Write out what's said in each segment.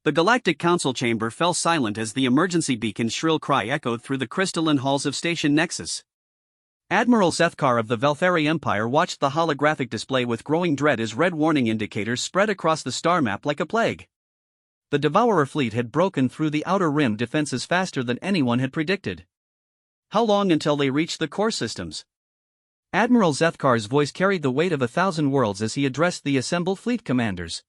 The Galactic Council chamber fell silent as the emergency beacon's shrill cry echoed through the crystalline halls of Station Nexus. Admiral Zethkar of the Velthari Empire watched the holographic display with growing dread as red warning indicators spread across the star map like a plague. The Devourer fleet had broken through the outer rim defenses faster than anyone had predicted. How long until they reached the core systems? Admiral Zethkar's voice carried the weight of 1,000 worlds as he addressed the assembled fleet commanders.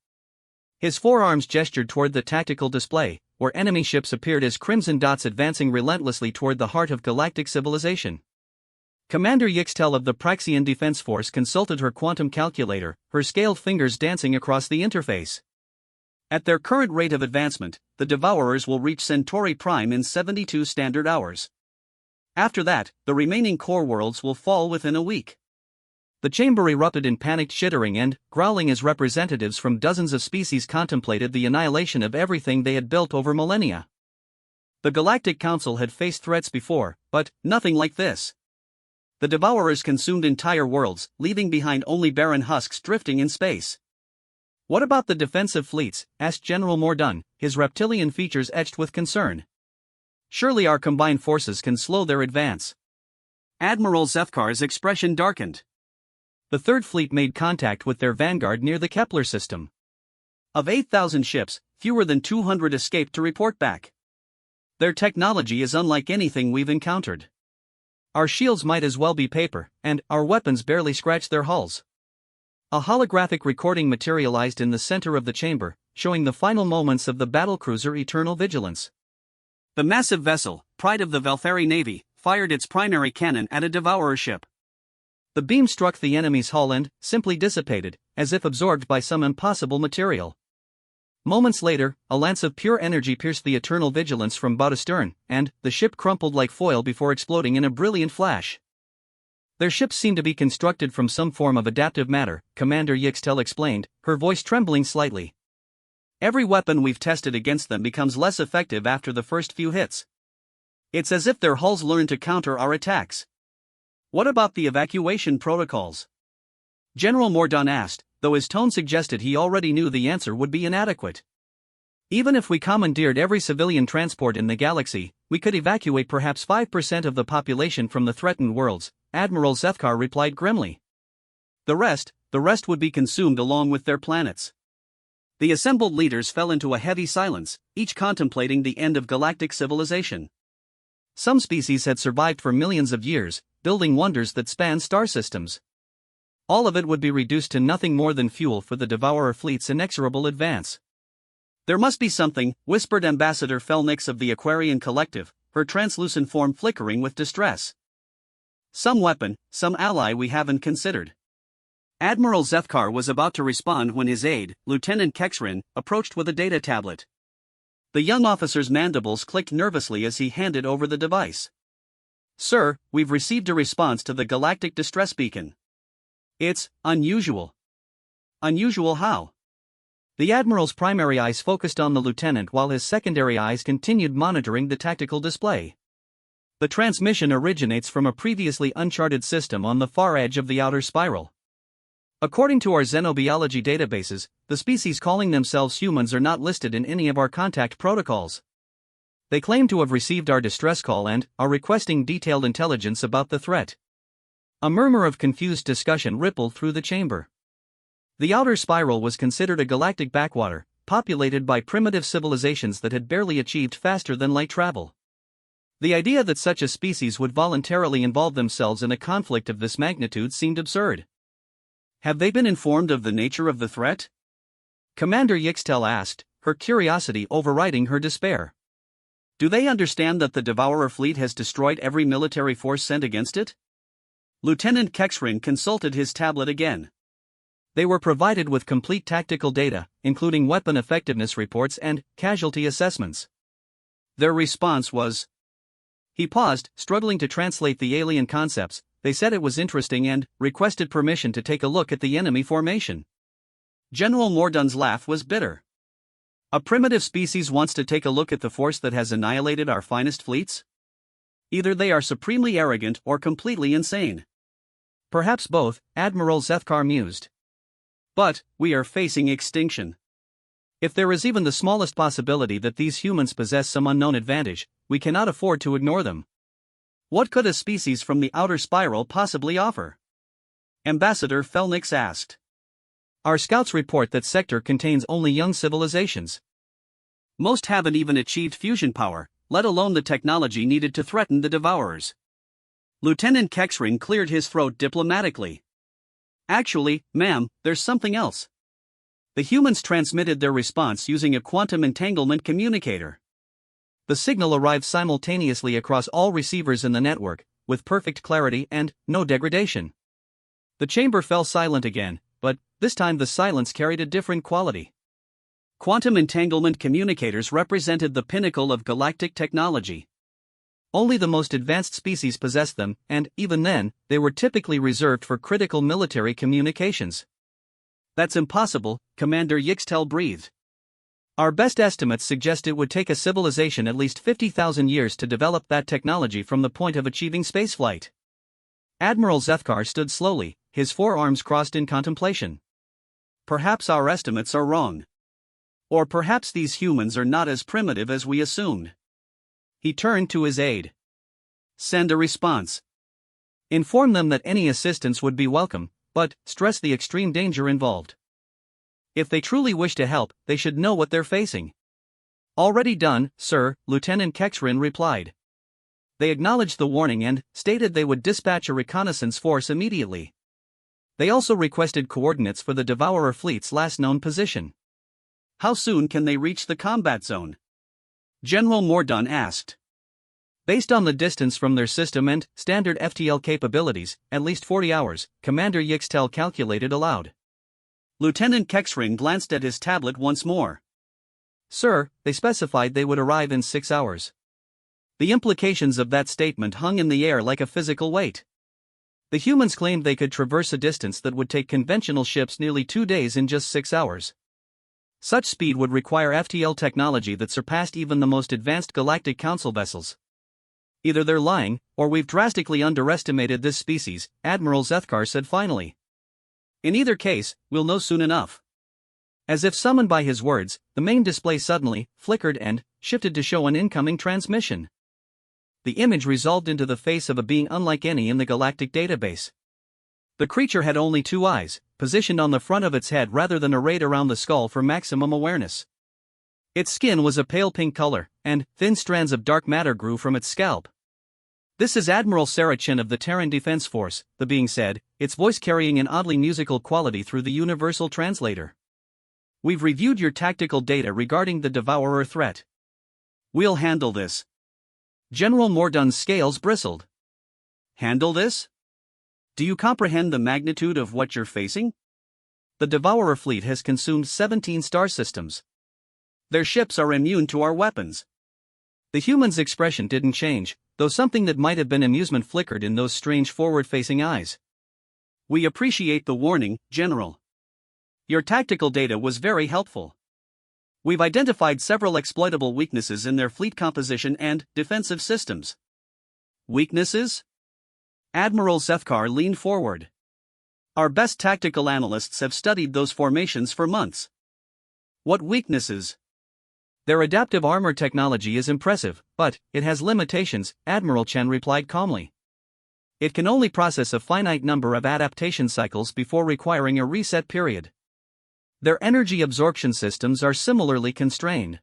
His forearms gestured toward the tactical display, where enemy ships appeared as crimson dots advancing relentlessly toward the heart of galactic civilization. Commander Yixtel of the Praxian Defense Force consulted her quantum calculator, her scaled fingers dancing across the interface. At their current rate of advancement, the Devourers will reach Centauri Prime in 72 standard hours. After that, the remaining core worlds will fall within a week. The chamber erupted in panicked chittering and growling as representatives from dozens of species contemplated the annihilation of everything they had built over millennia. The Galactic Council had faced threats before, but nothing like this. The Devourers consumed entire worlds, leaving behind only barren husks drifting in space. "What about the defensive fleets?" asked General Mordun, his reptilian features etched with concern. "Surely our combined forces can slow their advance." Admiral Zethkar's expression darkened. The Third Fleet made contact with their vanguard near the Kepler system. Of 8,000 ships, fewer than 200 escaped to report back. Their technology is unlike anything we've encountered. Our shields might as well be paper, and our weapons barely scratch their hulls. A holographic recording materialized in the center of the chamber, showing the final moments of the battlecruiser Eternal Vigilance. The massive vessel, pride of the Velthari Navy, fired its primary cannon at a Devourer ship. The beam struck the enemy's hull and simply dissipated, as if absorbed by some impossible material. Moments later, a lance of pure energy pierced the Eternal Vigilance from bow to stern, and the ship crumpled like foil before exploding in a brilliant flash. Their ships seem to be constructed from some form of adaptive matter, Commander Yixtel explained, her voice trembling slightly. Every weapon we've tested against them becomes less effective after the first few hits. It's as if their hulls learn to counter our attacks. What about the evacuation protocols? General Mordun asked, though his tone suggested he already knew the answer would be inadequate. Even if we commandeered every civilian transport in the galaxy, we could evacuate perhaps 5% of the population from the threatened worlds, Admiral Zethkar replied grimly. The rest would be consumed along with their planets. The assembled leaders fell into a heavy silence, each contemplating the end of galactic civilization. Some species had survived for millions of years, building wonders that span star systems. All of it would be reduced to nothing more than fuel for the Devourer fleet's inexorable advance. "There must be something," whispered Ambassador Felnix of the Aquarian Collective, her translucent form flickering with distress. "Some weapon, some ally we haven't considered." Admiral Zethkar was about to respond when his aide, Lieutenant Kexrin, approached with a data tablet. The young officer's mandibles clicked nervously as he handed over the device. "Sir, we've received a response to the Galactic Distress Beacon. It's unusual." "Unusual how?" The Admiral's primary eyes focused on the lieutenant while his secondary eyes continued monitoring the tactical display. The transmission originates from a previously uncharted system on the far edge of the outer spiral. According to our xenobiology databases, the species calling themselves humans are not listed in any of our contact protocols. They claim to have received our distress call and are requesting detailed intelligence about the threat. A murmur of confused discussion rippled through the chamber. The outer spiral was considered a galactic backwater, populated by primitive civilizations that had barely achieved faster than light travel. The idea that such a species would voluntarily involve themselves in a conflict of this magnitude seemed absurd. "Have they been informed of the nature of the threat?" Commander Yixtel asked, her curiosity overriding her despair. "Do they understand that the Devourer fleet has destroyed every military force sent against it?" Lieutenant Kexrin consulted his tablet again. They were provided with complete tactical data, including weapon effectiveness reports and casualty assessments. Their response was... He paused, struggling to translate the alien concepts. They said it was interesting and requested permission to take a look at the enemy formation. General Mordun's laugh was bitter. "A primitive species wants to take a look at the force that has annihilated our finest fleets? Either they are supremely arrogant or completely insane." "Perhaps both," Admiral Zethkar mused. "But we are facing extinction. If there is even the smallest possibility that these humans possess some unknown advantage, we cannot afford to ignore them. What could a species from the outer spiral possibly offer? Ambassador Felnix asked. Our scouts report that sector contains only young civilizations. Most haven't even achieved fusion power, let alone the technology needed to threaten the Devourers. Lieutenant Kexring cleared his throat diplomatically. Actually, ma'am, there's something else. The humans transmitted their response using a quantum entanglement communicator. The signal arrived simultaneously across all receivers in the network, with perfect clarity and no degradation. The chamber fell silent again, but this time the silence carried a different quality. Quantum entanglement communicators represented the pinnacle of galactic technology. Only the most advanced species possessed them, and even then, they were typically reserved for critical military communications. That's impossible, Commander Yixtel breathed. Our best estimates suggest it would take a civilization at least 50,000 years to develop that technology from the point of achieving spaceflight. Admiral Zethkar stood slowly, his forearms crossed in contemplation. Perhaps our estimates are wrong. Or perhaps these humans are not as primitive as we assumed. He turned to his aide. Send a response. Inform them that any assistance would be welcome, but stress the extreme danger involved. If they truly wish to help, they should know what they're facing. Already done, sir, Lieutenant Kexrin replied. They acknowledged the warning and stated they would dispatch a reconnaissance force immediately. They also requested coordinates for the Devourer fleet's last known position. How soon can they reach the combat zone? General Mordun asked. Based on the distance from their system and standard FTL capabilities, at least 40 hours, Commander Yixtel calculated aloud. Lieutenant Kexring glanced at his tablet once more. Sir, they specified they would arrive in 6 hours. The implications of that statement hung in the air like a physical weight. The humans claimed they could traverse a distance that would take conventional ships nearly 2 days in just 6 hours. Such speed would require FTL technology that surpassed even the most advanced Galactic Council vessels. Either they're lying, or we've drastically underestimated this species, Admiral Zethkar said finally. In either case, we'll know soon enough. As if summoned by his words, the main display suddenly flickered and shifted to show an incoming transmission. The image resolved into the face of a being unlike any in the galactic database. The creature had only 2 eyes, positioned on the front of its head rather than arrayed around the skull for maximum awareness. Its skin was a pale pink color, and thin strands of dark matter grew from its scalp. This is Admiral Sarachin of the Terran Defense Force, the being said, its voice carrying an oddly musical quality through the universal translator. We've reviewed your tactical data regarding the Devourer threat. We'll handle this. General Mordun's scales bristled. Handle this? Do you comprehend the magnitude of what you're facing? The Devourer fleet has consumed 17 star systems. Their ships are immune to our weapons. The human's expression didn't change, though something that might have been amusement flickered in those strange forward-facing eyes. We appreciate the warning, General. Your tactical data was very helpful. We've identified several exploitable weaknesses in their fleet composition and defensive systems. Weaknesses? Admiral Zethkar leaned forward. Our best tactical analysts have studied those formations for months. What weaknesses? Their adaptive armor technology is impressive, but it has limitations, Admiral Chen replied calmly. It can only process a finite number of adaptation cycles before requiring a reset period. Their energy absorption systems are similarly constrained.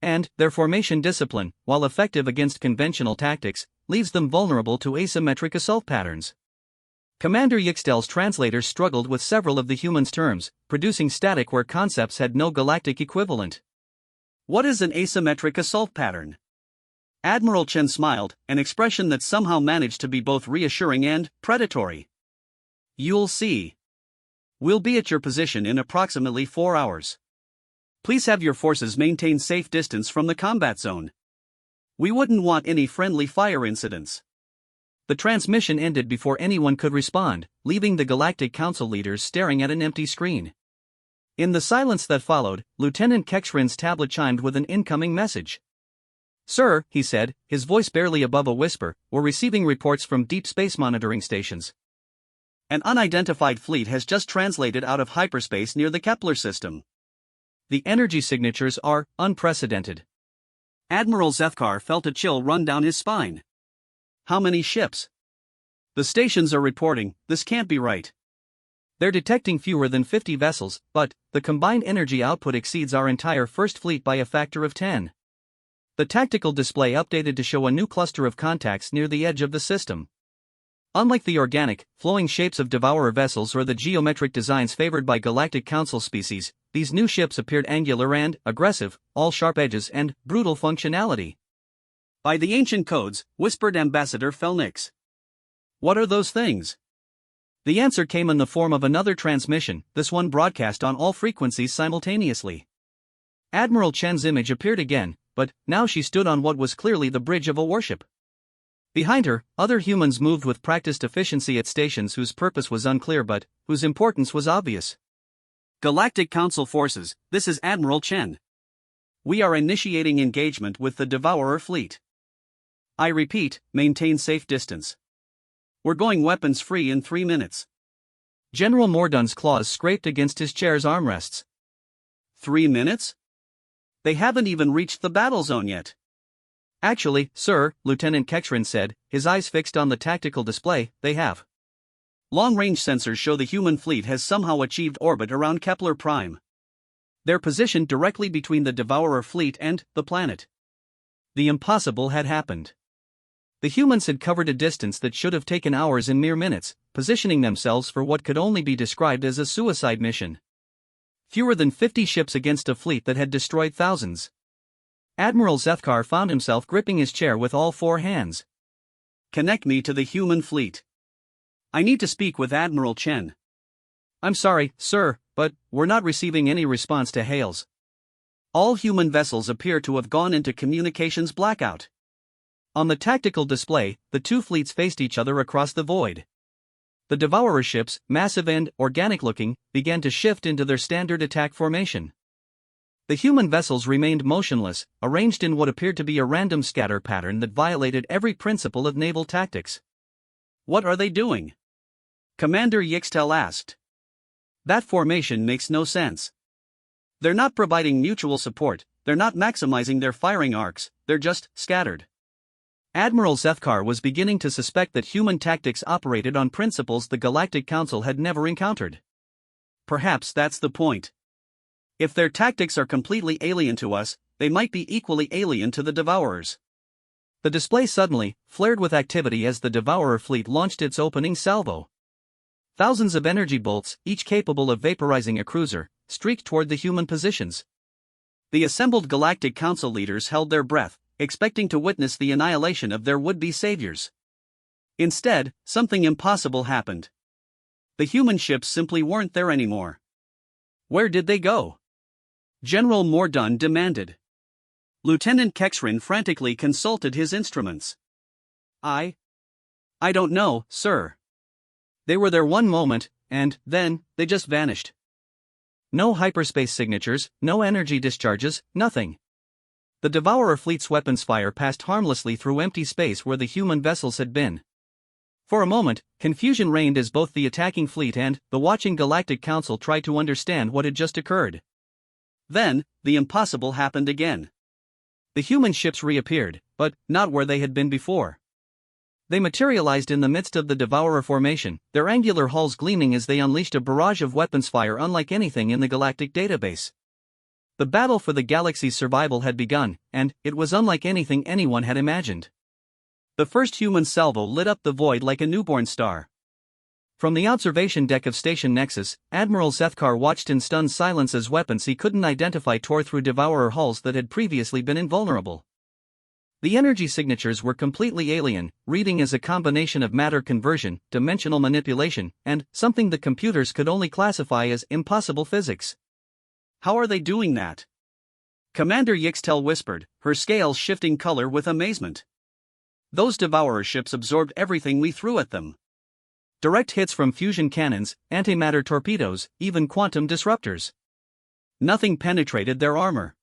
And their formation discipline, while effective against conventional tactics, leaves them vulnerable to asymmetric assault patterns. Commander Yixtel's translators struggled with several of the humans' terms, producing static where concepts had no galactic equivalent. What is an asymmetric assault pattern? Admiral Chen smiled, an expression that somehow managed to be both reassuring and predatory. You'll see. We'll be at your position in approximately 4 hours. Please have your forces maintain safe distance from the combat zone. We wouldn't want any friendly fire incidents. The transmission ended before anyone could respond, leaving the Galactic Council leaders staring at an empty screen. In the silence that followed, Lieutenant Kexrin's tablet chimed with an incoming message. Sir, he said, his voice barely above a whisper, we're receiving reports from deep space monitoring stations. An unidentified fleet has just translated out of hyperspace near the Kepler system. The energy signatures are unprecedented. Admiral Zethkar felt a chill run down his spine. How many ships? The stations are reporting, this can't be right. They're detecting fewer than 50 vessels, but the combined energy output exceeds our entire first fleet by a factor of 10. The tactical display updated to show a new cluster of contacts near the edge of the system. Unlike the organic, flowing shapes of devourer vessels or the geometric designs favored by Galactic Council species, these new ships appeared angular and aggressive, all sharp edges and brutal functionality. By the ancient codes, whispered Ambassador Felnix. What are those things? The answer came in the form of another transmission, this one broadcast on all frequencies simultaneously. Admiral Chen's image appeared again, but now she stood on what was clearly the bridge of a warship. Behind her, other humans moved with practiced efficiency at stations whose purpose was unclear but whose importance was obvious. Galactic Council forces, this is Admiral Chen. We are initiating engagement with the Devourer fleet. I repeat, maintain safe distance. We're going weapons free in 3 minutes. General Mordun's claws scraped against his chair's armrests. 3 minutes? They haven't even reached the battle zone yet. Actually, sir, Lieutenant Kexrin said, his eyes fixed on the tactical display, they have. Long-range sensors show the human fleet has somehow achieved orbit around Kepler Prime. They're positioned directly between the Devourer fleet and the planet. The impossible had happened. The humans had covered a distance that should have taken hours in mere minutes, positioning themselves for what could only be described as a suicide mission. Fewer than 50 ships against a fleet that had destroyed thousands. Admiral Zethkar found himself gripping his chair with all 4 hands. Connect me to the human fleet. I need to speak with Admiral Chen. I'm sorry, sir, but we're not receiving any response to hails. All human vessels appear to have gone into communications blackout. On the tactical display, the two fleets faced each other across the void. The Devourer ships, massive and organic-looking, began to shift into their standard attack formation. The human vessels remained motionless, arranged in what appeared to be a random scatter pattern that violated every principle of naval tactics. What are they doing? Commander Yixtel asked. That formation makes no sense. They're not providing mutual support, they're not maximizing their firing arcs, they're just scattered. Admiral Zethkar was beginning to suspect that human tactics operated on principles the Galactic Council had never encountered. Perhaps that's the point. If their tactics are completely alien to us, they might be equally alien to the Devourers. The display suddenly flared with activity as the Devourer fleet launched its opening salvo. Thousands of energy bolts, each capable of vaporizing a cruiser, streaked toward the human positions. The assembled Galactic Council leaders held their breath, expecting to witness the annihilation of their would-be saviors. Instead, something impossible happened. The human ships simply weren't there anymore. Where did they go? General Mordun demanded. Lieutenant Kexrin frantically consulted his instruments. I don't know, sir. They were there one moment, and then, they just vanished. No hyperspace signatures, no energy discharges, nothing. The Devourer fleet's weapons fire passed harmlessly through empty space where the human vessels had been. For a moment, confusion reigned as both the attacking fleet and the watching Galactic Council tried to understand what had just occurred. Then, the impossible happened again. The human ships reappeared, but not where they had been before. They materialized in the midst of the Devourer formation, their angular hulls gleaming as they unleashed a barrage of weapons fire unlike anything in the galactic database. The battle for the galaxy's survival had begun, and it was unlike anything anyone had imagined. The first human salvo lit up the void like a newborn star. From the observation deck of Station Nexus, Admiral Zethkar watched in stunned silence as weapons he couldn't identify tore through Devourer hulls that had previously been invulnerable. The energy signatures were completely alien, reading as a combination of matter conversion, dimensional manipulation, and something the computers could only classify as impossible physics. How are they doing that? Commander Yixtel whispered, her scales shifting color with amazement. Those Devourer ships absorbed everything we threw at them. Direct hits from fusion cannons, antimatter torpedoes, even quantum disruptors. Nothing penetrated their armor.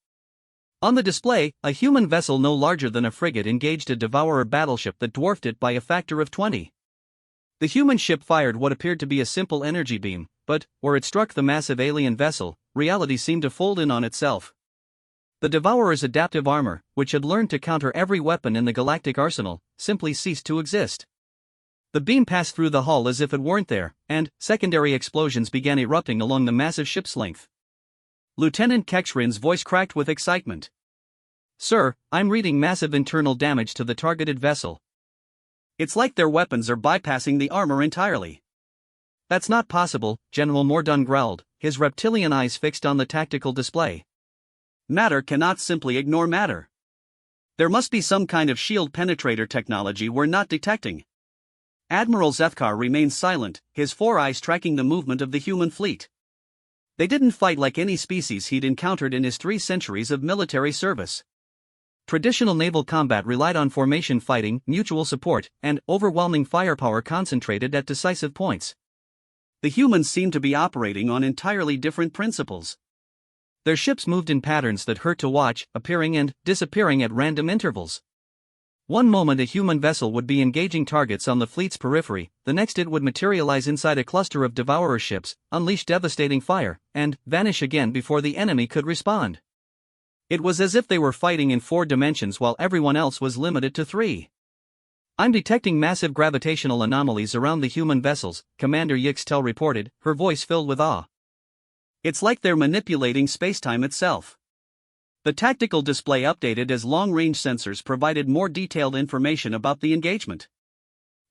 On the display, a human vessel no larger than a frigate engaged a Devourer battleship that dwarfed it by a factor of 20. The human ship fired what appeared to be a simple energy beam, but, where it struck the massive alien vessel, reality seemed to fold in on itself. The Devourer's adaptive armor, which had learned to counter every weapon in the galactic arsenal, simply ceased to exist. The beam passed through the hull as if it weren't there, and secondary explosions began erupting along the massive ship's length. Lieutenant Kekshrin's voice cracked with excitement. "Sir, I'm reading massive internal damage to the targeted vessel. It's like their weapons are bypassing the armor entirely." "That's not possible," General Mordun growled, his reptilian eyes fixed on the tactical display. "Matter cannot simply ignore matter. There must be some kind of shield penetrator technology we're not detecting." Admiral Zethkar remained silent, his four eyes tracking the movement of the human fleet. They didn't fight like any species he'd encountered in his 3 centuries of military service. Traditional naval combat relied on formation fighting, mutual support, and overwhelming firepower concentrated at decisive points. The humans seemed to be operating on entirely different principles. Their ships moved in patterns that hurt to watch, appearing and disappearing at random intervals. One moment a human vessel would be engaging targets on the fleet's periphery, the next it would materialize inside a cluster of Devourer ships, unleash devastating fire, and vanish again before the enemy could respond. It was as if they were fighting in 4 dimensions while everyone else was limited to 3. "I'm detecting massive gravitational anomalies around the human vessels," Commander Yixtel reported, her voice filled with awe. "It's like they're manipulating spacetime itself." The tactical display updated as long-range sensors provided more detailed information about the engagement.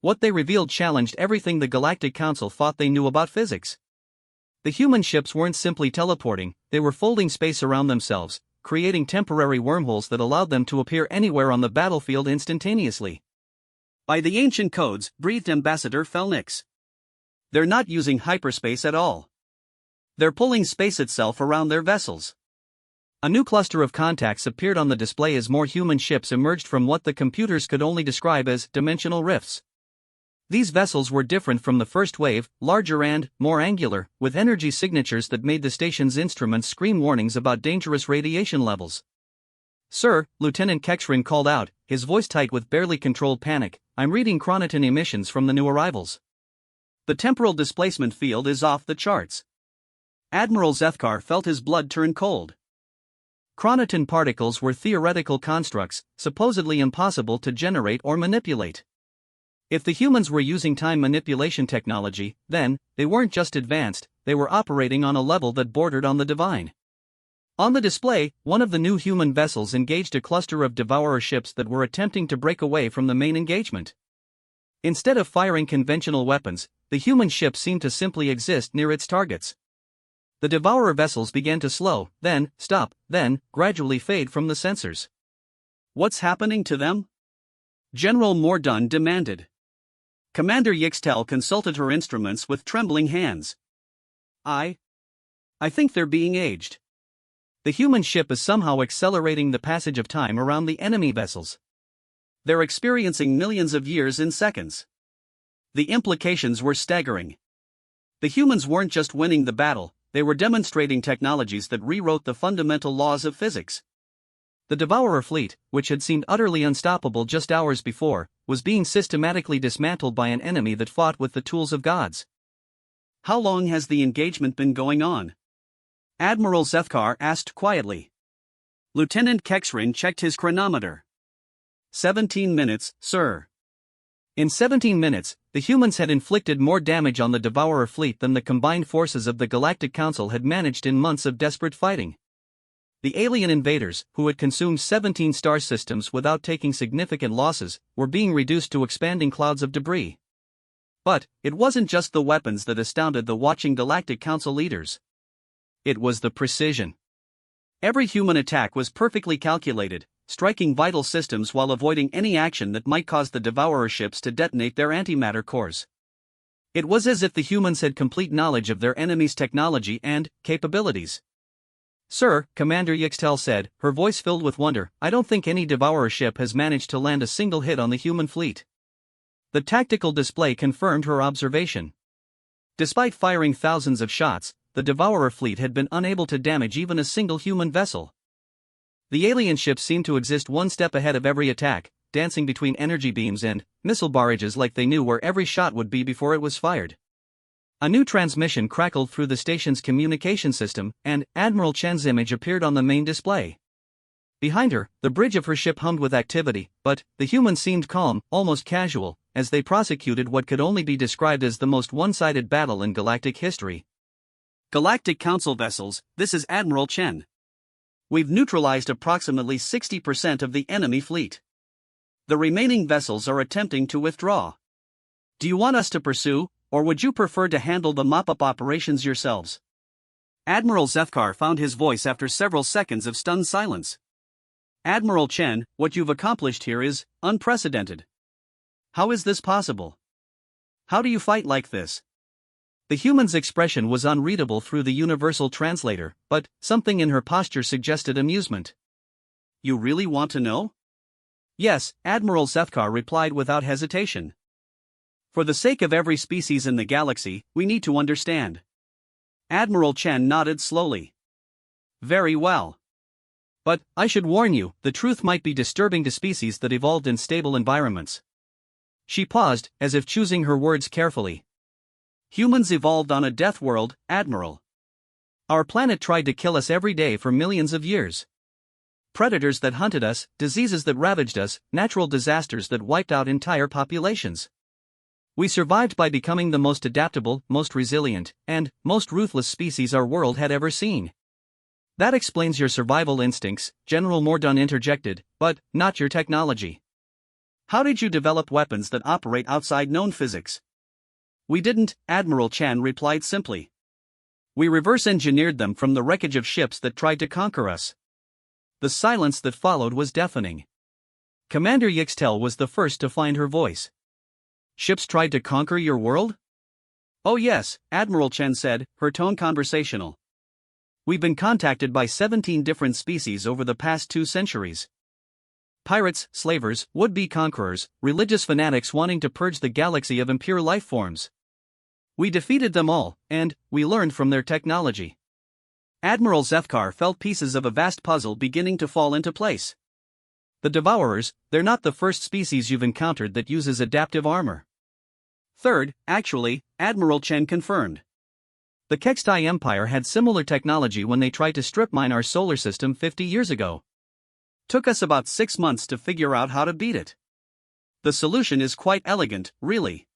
What they revealed challenged everything the Galactic Council thought they knew about physics. The human ships weren't simply teleporting, they were folding space around themselves, creating temporary wormholes that allowed them to appear anywhere on the battlefield instantaneously. "By the ancient codes," breathed Ambassador Felnix. "They're not using hyperspace at all. They're pulling space itself around their vessels." A new cluster of contacts appeared on the display as more human ships emerged from what the computers could only describe as dimensional rifts. These vessels were different from the first wave, larger and more angular, with energy signatures that made the station's instruments scream warnings about dangerous radiation levels. "Sir," Lieutenant Kekshrin called out, his voice tight with barely controlled panic, "I'm reading chronoton emissions from the new arrivals. The temporal displacement field is off the charts." Admiral Zethkar felt his blood turn cold. Chronoton particles were theoretical constructs, supposedly impossible to generate or manipulate. If the humans were using time manipulation technology, then, they weren't just advanced, they were operating on a level that bordered on the divine. On the display, one of the new human vessels engaged a cluster of Devourer ships that were attempting to break away from the main engagement. Instead of firing conventional weapons, the human ship seemed to simply exist near its targets. The Devourer vessels began to slow, then stop, then gradually fade from the sensors. "What's happening to them?" General Mordun demanded. Commander Yixtel consulted her instruments with trembling hands. I think they're being aged. The human ship is somehow accelerating the passage of time around the enemy vessels. They're experiencing millions of years in seconds." The implications were staggering. The humans weren't just winning the battle, they were demonstrating technologies that rewrote the fundamental laws of physics. The Devourer fleet, which had seemed utterly unstoppable just hours before, was being systematically dismantled by an enemy that fought with the tools of gods. "How long has the engagement been going on?" Admiral Zethkar asked quietly. Lieutenant Kekshrin checked his chronometer. 17 minutes, sir." In 17 minutes, the humans had inflicted more damage on the Devourer fleet than the combined forces of the Galactic Council had managed in months of desperate fighting. The alien invaders, who had consumed 17 star systems without taking significant losses, were being reduced to expanding clouds of debris. But it wasn't just the weapons that astounded the watching Galactic Council leaders. It was the precision. Every human attack was perfectly calculated, striking vital systems while avoiding any action that might cause the Devourer ships to detonate their antimatter cores. It was as if the humans had complete knowledge of their enemy's technology and capabilities. "Sir," Commander Yixtel said, her voice filled with wonder, "I don't think any Devourer ship has managed to land a single hit on the human fleet." The tactical display confirmed her observation. Despite firing thousands of shots, the Devourer fleet had been unable to damage even a single human vessel. The alien ships seemed to exist one step ahead of every attack, dancing between energy beams and missile barrages like they knew where every shot would be before it was fired. A new transmission crackled through the station's communication system, and Admiral Chen's image appeared on the main display. Behind her, the bridge of her ship hummed with activity, but the humans seemed calm, almost casual, as they prosecuted what could only be described as the most one-sided battle in galactic history. Galactic Council vessels, this is Admiral Chen. We've neutralized approximately 60% of the enemy fleet. The remaining vessels are attempting to withdraw. Do you want us to pursue, or would you prefer to handle the mop-up operations yourselves? Admiral Zethkar found his voice after several seconds of stunned silence. Admiral Chen, what you've accomplished here is unprecedented. How is this possible? How do you fight like this? The human's expression was unreadable through the universal translator, but something in her posture suggested amusement. You really want to know? Yes, Admiral Zethkar replied without hesitation. For the sake of every species in the galaxy, we need to understand. Admiral Chen nodded slowly. Very well. But, I should warn you, the truth might be disturbing to species that evolved in stable environments. She paused, as if choosing her words carefully. Humans evolved on a death world, Admiral. Our planet tried to kill us every day for millions of years. Predators that hunted us, diseases that ravaged us, natural disasters that wiped out entire populations. We survived by becoming the most adaptable, most resilient, and most ruthless species our world had ever seen. That explains your survival instincts, General Mordun interjected, but not your technology. How did you develop weapons that operate outside known physics? We didn't, Admiral Chan replied simply. We reverse-engineered them from the wreckage of ships that tried to conquer us. The silence that followed was deafening. Commander Yixtel was the first to find her voice. Ships tried to conquer your world? Oh yes, Admiral Chen said, her tone conversational. We've been contacted by 17 different species over the past 2 centuries. Pirates, slavers, would-be conquerors, religious fanatics wanting to purge the galaxy of impure life forms. We defeated them all, and we learned from their technology. Admiral Zethkar felt pieces of a vast puzzle beginning to fall into place. The Devourers, they're not the first species you've encountered that uses adaptive armor. Third, actually, Admiral Chen confirmed. The Kextai Empire had similar technology when they tried to strip mine our solar system 50 years ago. Took us about 6 months to figure out how to beat it. The solution is quite elegant, really.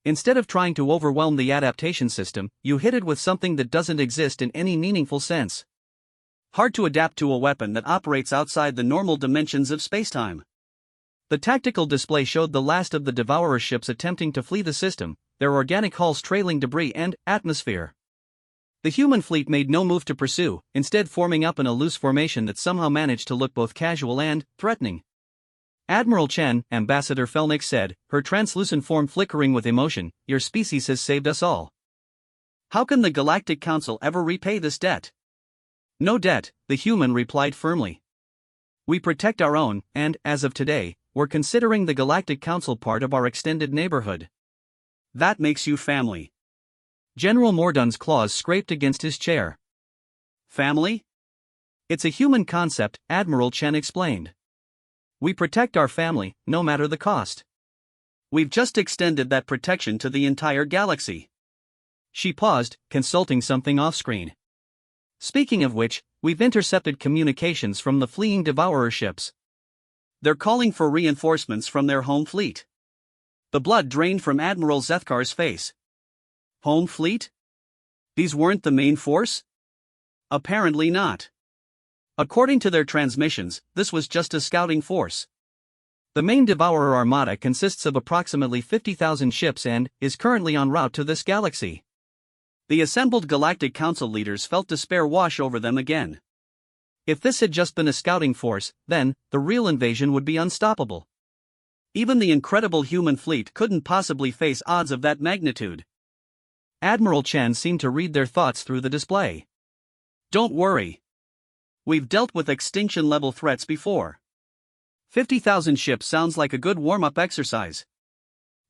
Instead of trying to overwhelm the adaptation system, you hit it with something that doesn't exist in any meaningful sense. Hard to adapt to a weapon that operates outside the normal dimensions of spacetime. The tactical display showed the last of the Devourer ships attempting to flee the system, their organic hulls trailing debris and atmosphere. The human fleet made no move to pursue, instead forming up in a loose formation that somehow managed to look both casual and threatening. Admiral Chen, Ambassador Felnick said, her translucent form flickering with emotion, your species has saved us all. How can the Galactic Council ever repay this debt? No debt, the human replied firmly. We protect our own, and, as of today, we're considering the Galactic Council part of our extended neighborhood. That makes you family. General Mordun's claws scraped against his chair. Family? It's a human concept, Admiral Chen explained. We protect our family, no matter the cost. We've just extended that protection to the entire galaxy. She paused, consulting something off-screen. Speaking of which, we've intercepted communications from the fleeing Devourer ships. They're calling for reinforcements from their home fleet. The blood drained from Admiral Zethkar's face. Home fleet? These weren't the main force? Apparently not. According to their transmissions, this was just a scouting force. The main Devourer armada consists of approximately 50,000 ships and is currently en route to this galaxy. The assembled Galactic Council leaders felt despair wash over them again. If this had just been a scouting force, then the real invasion would be unstoppable. Even the incredible human fleet couldn't possibly face odds of that magnitude. Admiral Chen seemed to read their thoughts through the display. Don't worry. We've dealt with extinction-level threats before. 50,000 ships sounds like a good warm-up exercise.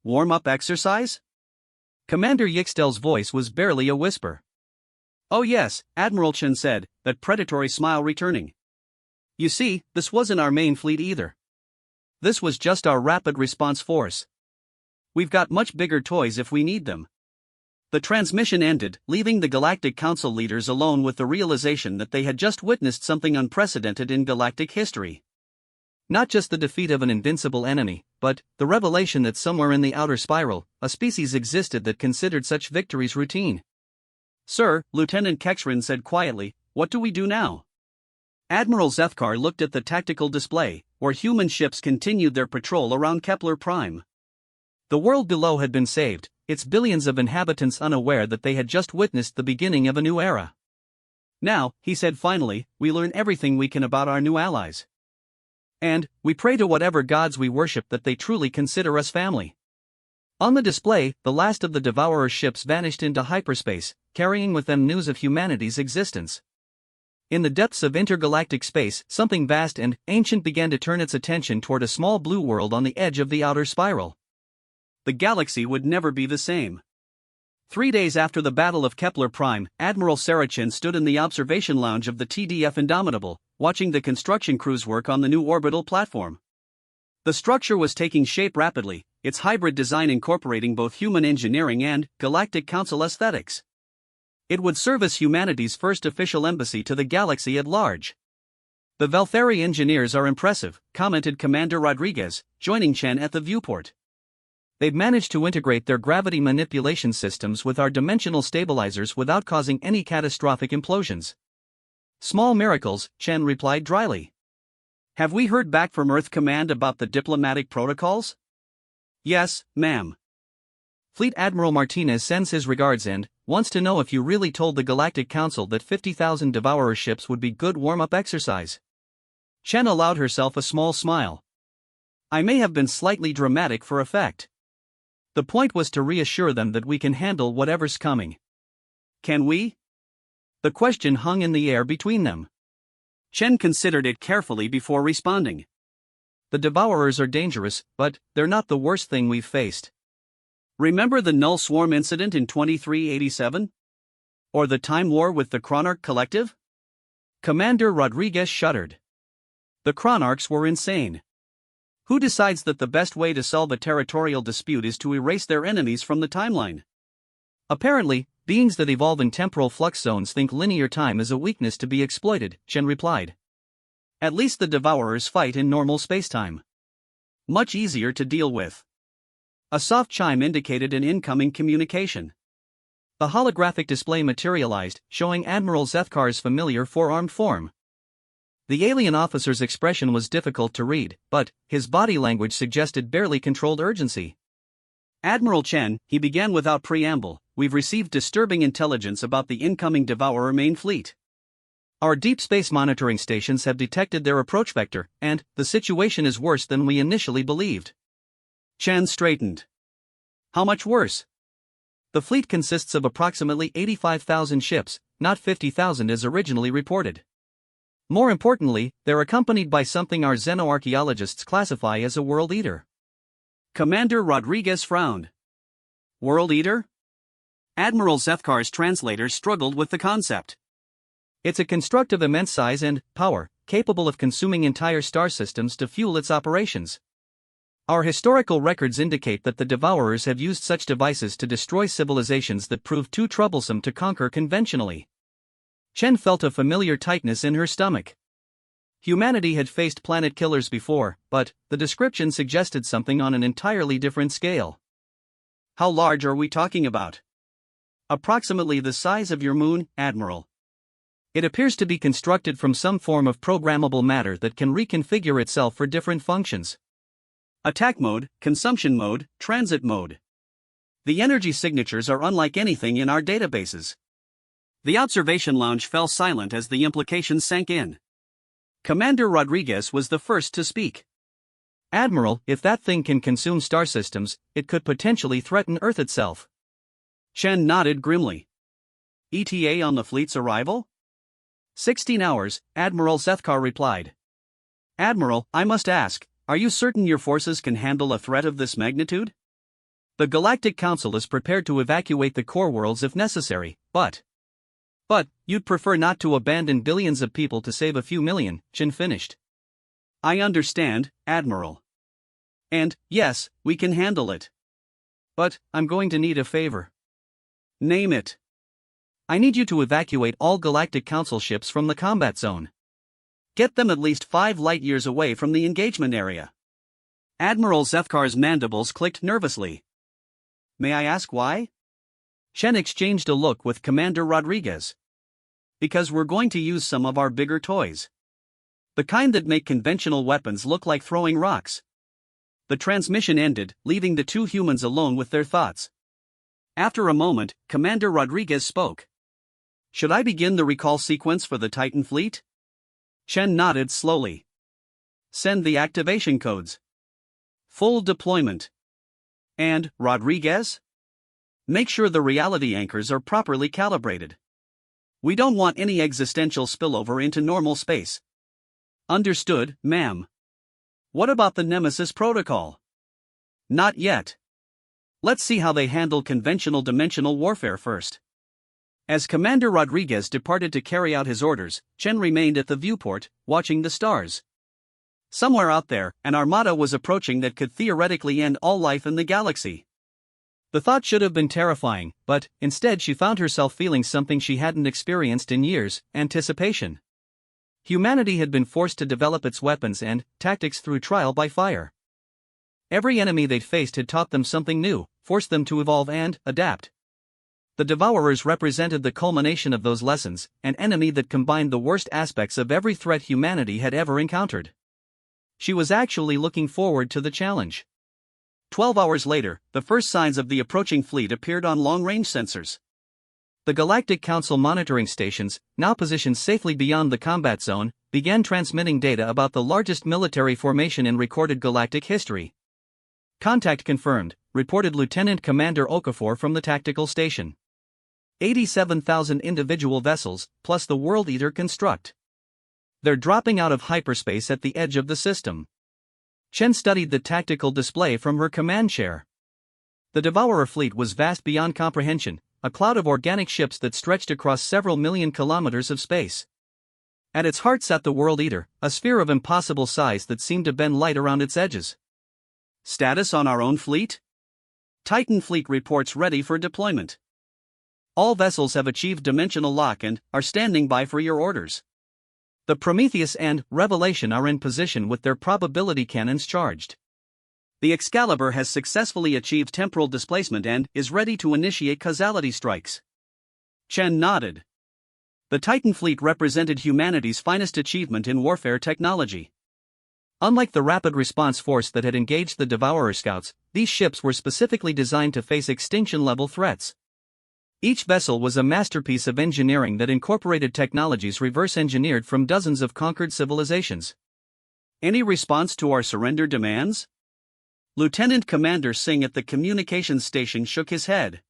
Warm-up exercise? Commander Yixtel's voice was barely a whisper. Oh yes, Admiral Chen said, that predatory smile returning. You see, this wasn't our main fleet either. This was just our rapid response force. We've got much bigger toys if we need them. The transmission ended, leaving the Galactic Council leaders alone with the realization that they had just witnessed something unprecedented in galactic history. Not just the defeat of an invincible enemy, but the revelation that somewhere in the outer spiral, a species existed that considered such victories routine. "Sir," Lieutenant Kexrin said quietly, "what do we do now?" Admiral Zethkar looked at the tactical display, where human ships continued their patrol around Kepler Prime. The world below had been saved, its billions of inhabitants unaware that they had just witnessed the beginning of a new era. "Now," he said finally, "we learn everything we can about our new allies. And we pray to whatever gods we worship that they truly consider us family." On the display, the last of the Devourer ships vanished into hyperspace, carrying with them news of humanity's existence. In the depths of intergalactic space, something vast and ancient began to turn its attention toward a small blue world on the edge of the outer spiral. The galaxy would never be the same. 3 days after the Battle of Kepler Prime, Admiral Sarachin stood in the observation lounge of the TDF Indomitable, watching the construction crews work on the new orbital platform. The structure was taking shape rapidly, its hybrid design incorporating both human engineering and Galactic Council aesthetics. It would serve as humanity's first official embassy to the galaxy at large. "The Velthari engineers are impressive," commented Commander Rodriguez, joining Chen at the viewport. "They've managed to integrate their gravity manipulation systems with our dimensional stabilizers without causing any catastrophic implosions." "Small miracles," Chen replied dryly. "Have we heard back from Earth Command about the diplomatic protocols?" "Yes, ma'am. Fleet Admiral Martinez sends his regards and wants to know if you really told the Galactic Council that 50,000 Devourer ships would be good warm-up exercise." Chen allowed herself a small smile. "I may have been slightly dramatic for effect. The point was to reassure them that we can handle whatever's coming." "Can we?" The question hung in the air between them. Chen considered it carefully before responding. "The Devourers are dangerous, but they're not the worst thing we've faced. Remember the Null Swarm incident in 2387? Or the Time War with the Chronarch Collective?" Commander Rodriguez shuddered. The Chronarchs were insane. Who decides that the best way to solve a territorial dispute is to erase their enemies from the timeline? "Apparently, beings that evolve in temporal flux zones think linear time is a weakness to be exploited," Chen replied. "At least the Devourers fight in normal spacetime. Much easier to deal with." A soft chime indicated an incoming communication. The holographic display materialized, showing Admiral Zethkar's familiar four-armed form. The alien officer's expression was difficult to read, but his body language suggested barely controlled urgency. "Admiral Chen," he began without preamble, "we've received disturbing intelligence about the incoming Devourer main fleet. Our deep space monitoring stations have detected their approach vector, and the situation is worse than we initially believed." Chen straightened. "How much worse?" "The fleet consists of approximately 85,000 ships, not 50,000 as originally reported. More importantly, they're accompanied by something our xenoarchaeologists classify as a world eater." Commander Rodriguez frowned. "World eater?" Admiral Zethkar's translators struggled with the concept. "It's a construct of immense size and power, capable of consuming entire star systems to fuel its operations. Our historical records indicate that the Devourers have used such devices to destroy civilizations that proved too troublesome to conquer conventionally." Chen felt a familiar tightness in her stomach. Humanity had faced planet killers before, but the description suggested something on an entirely different scale. "How large are we talking about?" "Approximately the size of your moon, Admiral. It appears to be constructed from some form of programmable matter that can reconfigure itself for different functions. Attack mode, consumption mode, transit mode. The energy signatures are unlike anything in our databases." The observation lounge fell silent as the implications sank in. Commander Rodriguez was the first to speak. "Admiral, if that thing can consume star systems, it could potentially threaten Earth itself." Chen nodded grimly. "ETA on the fleet's arrival?" 16 hours, Admiral Zethkar replied. "Admiral, I must ask, are you certain your forces can handle a threat of this magnitude? The Galactic Council is prepared to evacuate the core worlds if necessary, but you'd prefer not to abandon billions of people to save a few million," Chen finished. "I understand, Admiral. And, yes, we can handle it. But I'm going to need a favor." Name it. I need you to evacuate all Galactic Council ships from the combat zone. Get them at least 5 light-years away from the engagement area. Admiral Zethkar's mandibles clicked nervously. May I ask why? Chen exchanged a look with Commander Rodriguez. Because we're going to use some of our bigger toys. The kind that make conventional weapons look like throwing rocks. The transmission ended, leaving the two humans alone with their thoughts. After a moment, Commander Rodriguez spoke. Should I begin the recall sequence for the Titan fleet? Chen nodded slowly. Send the activation codes. Full deployment. And, Rodriguez? Make sure the reality anchors are properly calibrated. We don't want any existential spillover into normal space. Understood, ma'am. What about the Nemesis protocol? Not yet. Let's see how they handle conventional dimensional warfare first. As Commander Rodriguez departed to carry out his orders, Chen remained at the viewport, watching the stars. Somewhere out there, an armada was approaching that could theoretically end all life in the galaxy. The thought should have been terrifying, but, instead she found herself feeling something she hadn't experienced in years: anticipation. Humanity had been forced to develop its weapons and tactics through trial by fire. Every enemy they'd faced had taught them something new, forced them to evolve and adapt. The Devourers represented the culmination of those lessons, an enemy that combined the worst aspects of every threat humanity had ever encountered. She was actually looking forward to the challenge. 12 hours later, the first signs of the approaching fleet appeared on long-range sensors. The Galactic Council monitoring stations, now positioned safely beyond the combat zone, began transmitting data about the largest military formation in recorded galactic history. Contact confirmed, reported Lieutenant Commander Okafor from the tactical station. 87,000 individual vessels, plus the World Eater construct. They're dropping out of hyperspace at the edge of the system. Chen studied the tactical display from her command chair. The Devourer fleet was vast beyond comprehension, a cloud of organic ships that stretched across several million kilometers of space. At its heart sat the World Eater, a sphere of impossible size that seemed to bend light around its edges. Status on our own fleet? Titan fleet reports ready for deployment. All vessels have achieved dimensional lock and are standing by for your orders. The Prometheus and Revelation are in position with their probability cannons charged. The Excalibur has successfully achieved temporal displacement and is ready to initiate causality strikes. Chen nodded. The Titan fleet represented humanity's finest achievement in warfare technology. Unlike the rapid response force that had engaged the Devourer scouts, these ships were specifically designed to face extinction-level threats. Each vessel was a masterpiece of engineering that incorporated technologies reverse-engineered from dozens of conquered civilizations. Any response to our surrender demands? Lieutenant Commander Singh at the communications station shook his head.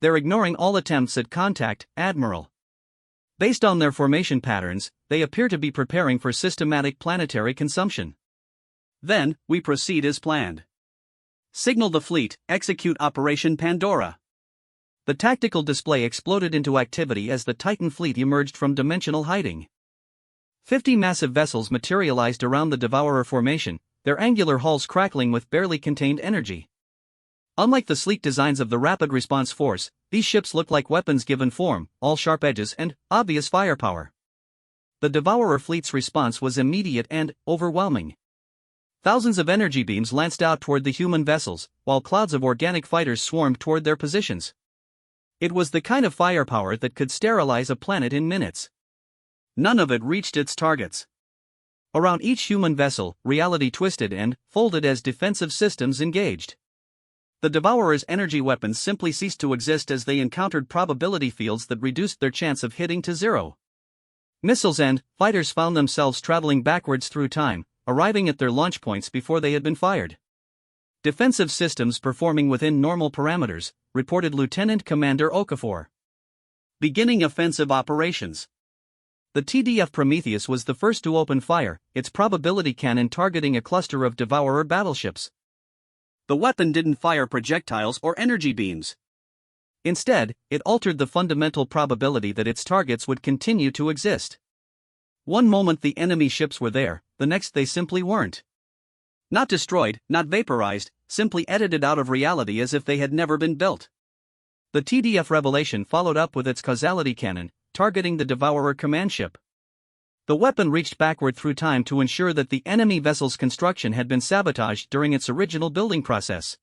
They're ignoring all attempts at contact, Admiral. Based on their formation patterns, they appear to be preparing for systematic planetary consumption. Then, we proceed as planned. Signal the fleet, execute Operation Pandora. The tactical display exploded into activity as the Titan fleet emerged from dimensional hiding. 50 massive vessels materialized around the Devourer formation, their angular hulls crackling with barely contained energy. Unlike the sleek designs of the Rapid Response Force, these ships looked like weapons given form, all sharp edges and obvious firepower. The Devourer fleet's response was immediate and overwhelming. Thousands of energy beams lanced out toward the human vessels, while clouds of organic fighters swarmed toward their positions. It was the kind of firepower that could sterilize a planet in minutes. None of it reached its targets. Around each human vessel, reality twisted and folded as defensive systems engaged. The Devourer's energy weapons simply ceased to exist as they encountered probability fields that reduced their chance of hitting to zero. Missiles and fighters found themselves traveling backwards through time, arriving at their launch points before they had been fired. Defensive systems performing within normal parameters, reported Lieutenant Commander Okafor. Beginning offensive operations. The TDF Prometheus was the first to open fire, its probability cannon targeting a cluster of Devourer battleships. The weapon didn't fire projectiles or energy beams. Instead, it altered the fundamental probability that its targets would continue to exist. One moment the enemy ships were there, the next they simply weren't. Not destroyed, not vaporized, simply edited out of reality as if they had never been built. The TDF revelation followed up with its causality cannon, targeting the Devourer command ship. The weapon reached backward through time to ensure that the enemy vessel's construction had been sabotaged during its original building process.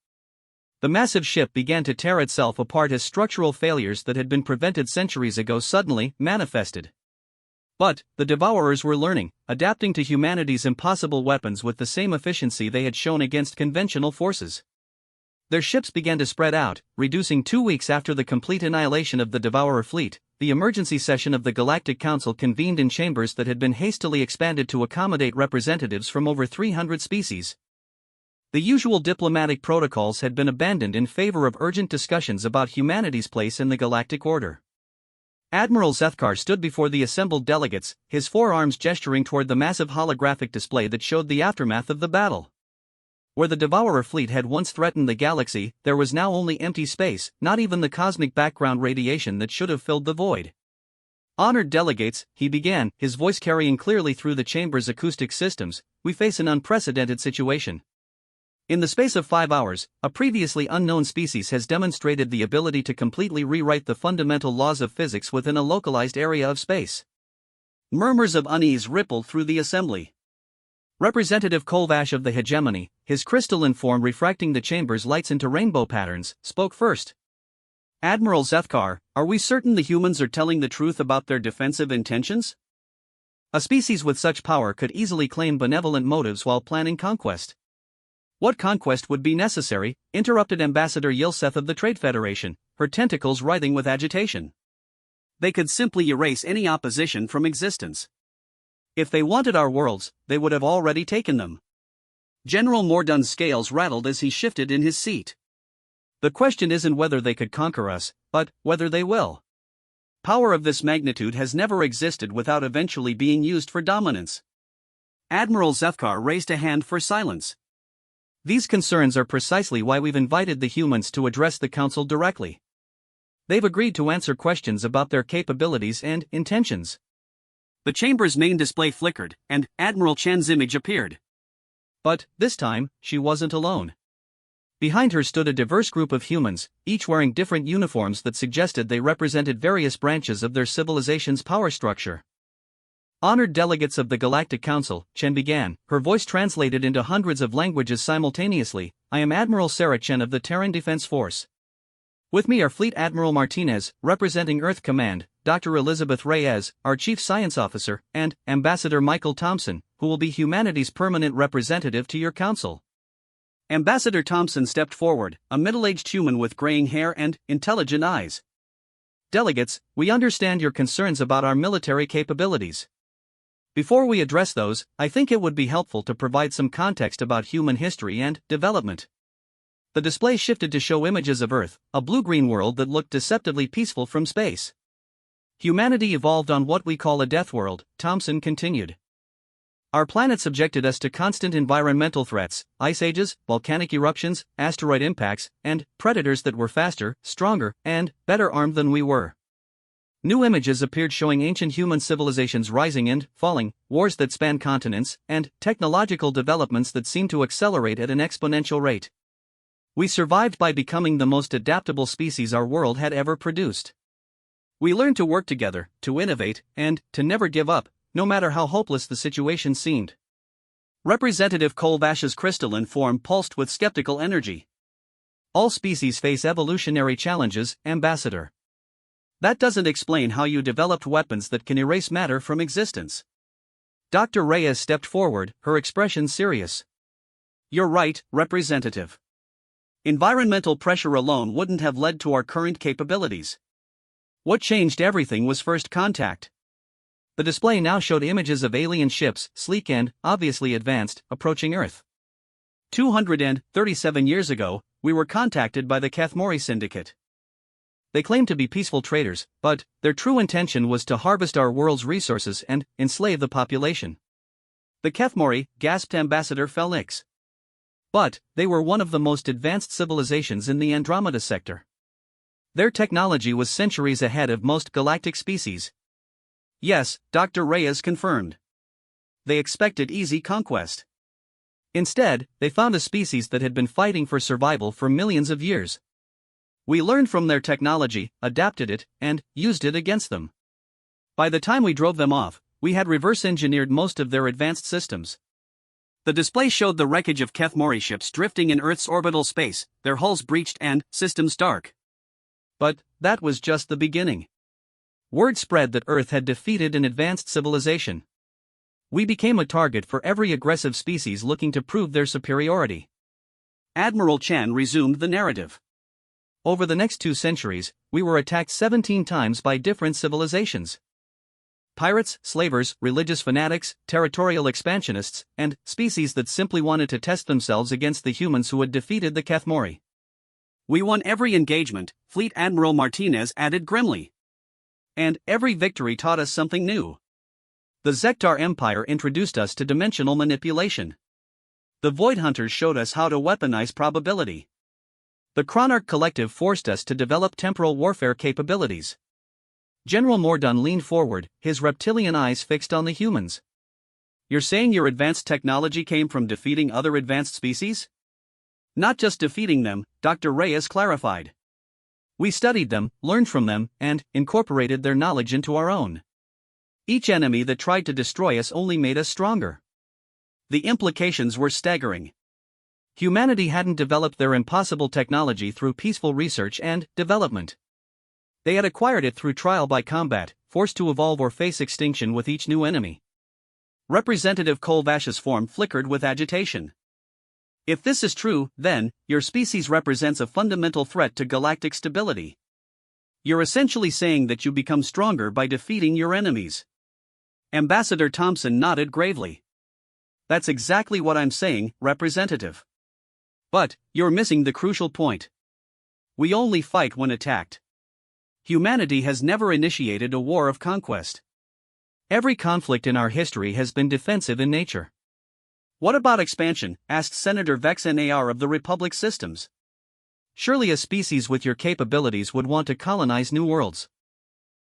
The massive ship began to tear itself apart as structural failures that had been prevented centuries ago suddenly manifested. But the Devourers were learning, adapting to humanity's impossible weapons with the same efficiency they had shown against conventional forces. Their ships began to spread out, reducing 2 weeks after the complete annihilation of the Devourer fleet. The emergency session of the Galactic Council convened in chambers that had been hastily expanded to accommodate representatives from over 300 species. The usual diplomatic protocols had been abandoned in favor of urgent discussions about humanity's place in the galactic order. Admiral Zethkar stood before the assembled delegates, his forearms gesturing toward the massive holographic display that showed the aftermath of the battle. Where the Devourer fleet had once threatened the galaxy, there was now only empty space, not even the cosmic background radiation that should have filled the void. Honored delegates, he began, his voice carrying clearly through the chamber's acoustic systems, we face an unprecedented situation. In the space of 5 hours, a previously unknown species has demonstrated the ability to completely rewrite the fundamental laws of physics within a localized area of space. Murmurs of unease rippled through the assembly. Representative Kolvash of the hegemony, his crystalline form refracting the chamber's lights into rainbow patterns, spoke first. Admiral Zethkar, are we certain the humans are telling the truth about their defensive intentions? A species with such power could easily claim benevolent motives while planning conquest. What conquest would be necessary? Interrupted Ambassador Yilseth of the Trade Federation, her tentacles writhing with agitation. They could simply erase any opposition from existence. If they wanted our worlds, they would have already taken them. General Mordun's scales rattled as he shifted in his seat. The question isn't whether they could conquer us, but whether they will. Power of this magnitude has never existed without eventually being used for dominance. Admiral Zethkar raised a hand for silence. These concerns are precisely why we've invited the humans to address the Council directly. They've agreed to answer questions about their capabilities and intentions. The chamber's main display flickered, and Admiral Chan's image appeared. But, this time, she wasn't alone. Behind her stood a diverse group of humans, each wearing different uniforms that suggested they represented various branches of their civilization's power structure. Honored delegates of the Galactic Council, Chen began, her voice translated into hundreds of languages simultaneously. I am Admiral Sarah Chen of the Terran Defense Force. With me are Fleet Admiral Martinez, representing Earth Command, Dr. Elizabeth Reyes, our Chief Science Officer, and Ambassador Michael Thompson, who will be humanity's permanent representative to your council. Ambassador Thompson stepped forward, a middle-aged human with graying hair and intelligent eyes. Delegates, we understand your concerns about our military capabilities. Before we address those, I think it would be helpful to provide some context about human history and development. The display shifted to show images of Earth, a blue-green world that looked deceptively peaceful from space. Humanity evolved on what we call a death world, Thompson continued. Our planet subjected us to constant environmental threats, ice ages, volcanic eruptions, asteroid impacts, and predators that were faster, stronger, and better armed than we were. New images appeared showing ancient human civilizations rising and falling, wars that span continents, and technological developments that seemed to accelerate at an exponential rate. We survived by becoming the most adaptable species our world had ever produced. We learned to work together, to innovate, and to never give up, no matter how hopeless the situation seemed. Representative Kolvash's crystalline form pulsed with skeptical energy. All species face evolutionary challenges, Ambassador. That doesn't explain how you developed weapons that can erase matter from existence. Dr. Reyes stepped forward, her expression serious. You're right, Representative. Environmental pressure alone wouldn't have led to our current capabilities. What changed everything was first contact. The display now showed images of alien ships, sleek and, obviously advanced, approaching Earth. 237 years ago, we were contacted by the Kathmori Syndicate. They claimed to be peaceful traders, but their true intention was to harvest our world's resources and enslave the population. The Kathmori, gasped Ambassador Felix. But they were one of the most advanced civilizations in the Andromeda sector. Their technology was centuries ahead of most galactic species. Yes, Dr. Reyes confirmed. They expected easy conquest. Instead, they found a species that had been fighting for survival for millions of years. We learned from their technology, adapted it, and used it against them. By the time we drove them off, we had reverse-engineered most of their advanced systems. The display showed the wreckage of Keth Mori ships drifting in Earth's orbital space, their hulls breached and systems dark. But that was just the beginning. Word spread that Earth had defeated an advanced civilization. We became a target for every aggressive species looking to prove their superiority. Admiral Chen resumed the narrative. Over the next 2 centuries, we were attacked 17 times by different civilizations. Pirates, slavers, religious fanatics, territorial expansionists, and species that simply wanted to test themselves against the humans who had defeated the Keth Mori. We won every engagement, Fleet Admiral Martinez added grimly. And every victory taught us something new. The Zektar Empire introduced us to dimensional manipulation. The Void Hunters showed us how to weaponize probability. The Chronarch Collective forced us to develop temporal warfare capabilities. General Mordun leaned forward, his reptilian eyes fixed on the humans. You're saying your advanced technology came from defeating other advanced species? Not just defeating them, Dr. Reyes clarified. We studied them, learned from them, and incorporated their knowledge into our own. Each enemy that tried to destroy us only made us stronger. The implications were staggering. Humanity hadn't developed their impossible technology through peaceful research and development. They had acquired it through trial by combat, forced to evolve or face extinction with each new enemy. Representative Kolvash's form flickered with agitation. If this is true, then, your species represents a fundamental threat to galactic stability. You're essentially saying that you become stronger by defeating your enemies. Ambassador Thompson nodded gravely. That's exactly what I'm saying, Representative. But, you're missing the crucial point. We only fight when attacked. Humanity has never initiated a war of conquest. Every conflict in our history has been defensive in nature. What about expansion? Asked Senator Vex Nar of the Republic Systems. Surely a species with your capabilities would want to colonize new worlds.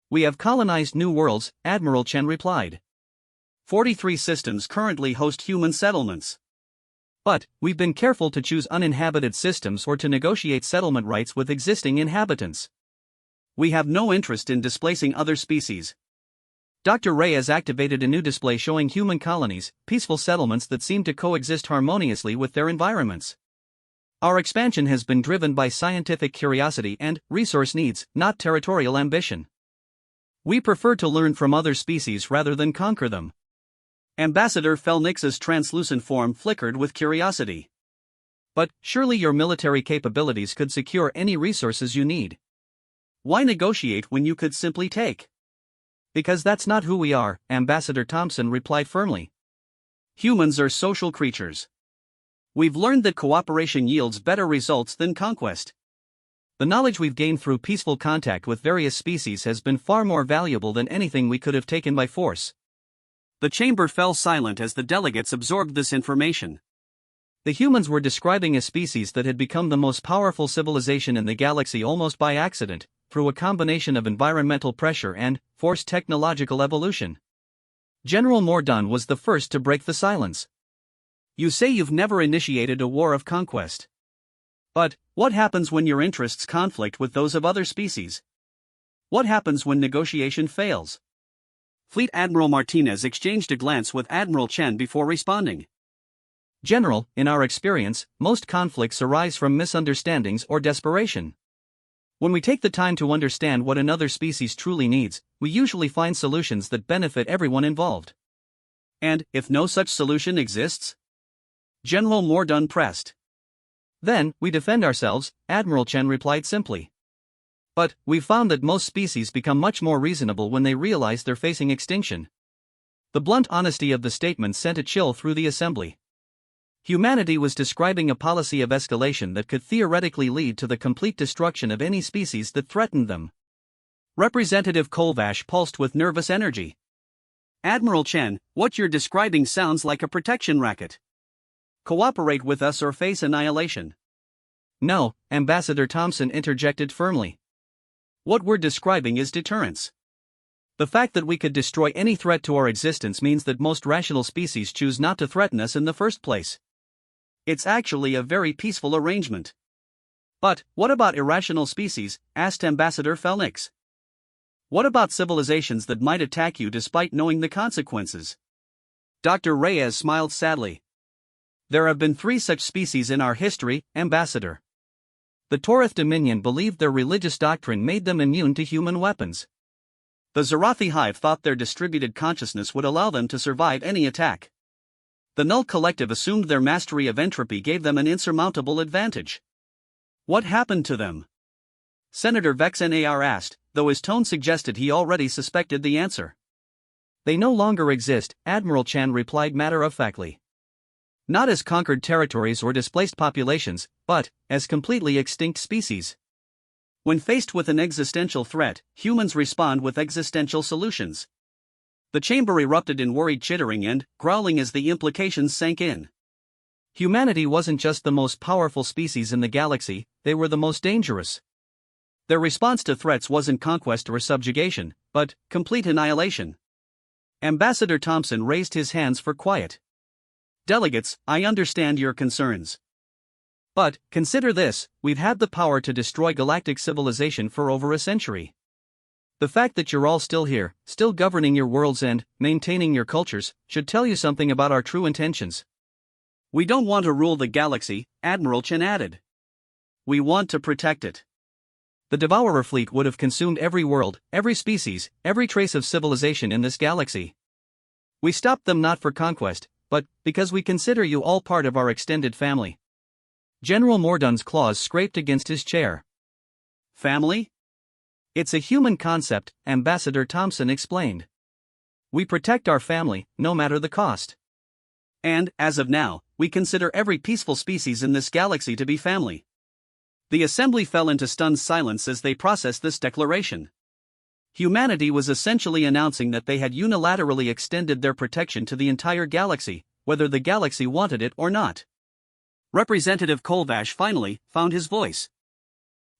We have colonized new worlds, Admiral Chen replied. 43 systems currently host human settlements. But, we've been careful to choose uninhabited systems or to negotiate settlement rights with existing inhabitants. We have no interest in displacing other species. Dr. Reyes activated a new display showing human colonies, peaceful settlements that seem to coexist harmoniously with their environments. Our expansion has been driven by scientific curiosity and resource needs, not territorial ambition. We prefer to learn from other species rather than conquer them. Ambassador Felnix's translucent form flickered with curiosity. But, surely your military capabilities could secure any resources you need. Why negotiate when you could simply take? Because that's not who we are, Ambassador Thompson replied firmly. Humans are social creatures. We've learned that cooperation yields better results than conquest. The knowledge we've gained through peaceful contact with various species has been far more valuable than anything we could have taken by force. The chamber fell silent as the delegates absorbed this information. The humans were describing a species that had become the most powerful civilization in the galaxy almost by accident, through a combination of environmental pressure and forced technological evolution. General Mordun was the first to break the silence. You say you've never initiated a war of conquest. But, what happens when your interests conflict with those of other species? What happens when negotiation fails? Fleet Admiral Martinez exchanged a glance with Admiral Chen before responding. General, in our experience, most conflicts arise from misunderstandings or desperation. When we take the time to understand what another species truly needs, we usually find solutions that benefit everyone involved. And, if no such solution exists? General Mordun pressed. Then, we defend ourselves, Admiral Chen replied simply. But, we've found that most species become much more reasonable when they realize they're facing extinction. The blunt honesty of the statement sent a chill through the assembly. Humanity was describing a policy of escalation that could theoretically lead to the complete destruction of any species that threatened them. Representative Kolvash pulsed with nervous energy. Admiral Chen, what you're describing sounds like a protection racket. Cooperate with us or face annihilation. No, Ambassador Thompson interjected firmly. What we're describing is deterrence. The fact that we could destroy any threat to our existence means that most rational species choose not to threaten us in the first place. It's actually a very peaceful arrangement. But, what about irrational species? Asked Ambassador Felnix. What about civilizations that might attack you despite knowing the consequences? Dr. Reyes smiled sadly. There have been 3 such species in our history, Ambassador. The Torith Dominion believed their religious doctrine made them immune to human weapons. The Zarathi Hive thought their distributed consciousness would allow them to survive any attack. The Null Collective assumed their mastery of entropy gave them an insurmountable advantage. What happened to them? Senator Vex Nar asked, though his tone suggested he already suspected the answer. They no longer exist, Admiral Chan replied matter-of-factly. Not as conquered territories or displaced populations, but as completely extinct species. When faced with an existential threat, humans respond with existential solutions. The chamber erupted in worried chittering and growling as the implications sank in. Humanity wasn't just the most powerful species in the galaxy, they were the most dangerous. Their response to threats wasn't conquest or subjugation, but complete annihilation. Ambassador Thompson raised his hands for quiet. Delegates, I understand your concerns. But, consider this, we've had the power to destroy galactic civilization for over a century. The fact that you're all still here, still governing your worlds and maintaining your cultures, should tell you something about our true intentions. We don't want to rule the galaxy, Admiral Chen added. We want to protect it. The Devourer fleet would have consumed every world, every species, every trace of civilization in this galaxy. We stopped them not for conquest, but because we consider you all part of our extended family. General Mordun's claws scraped against his chair. Family? It's a human concept, Ambassador Thompson explained. We protect our family, no matter the cost. And, as of now, we consider every peaceful species in this galaxy to be family. The assembly fell into stunned silence as they processed this declaration. Humanity was essentially announcing that they had unilaterally extended their protection to the entire galaxy, whether the galaxy wanted it or not. Representative Kolvash finally found his voice.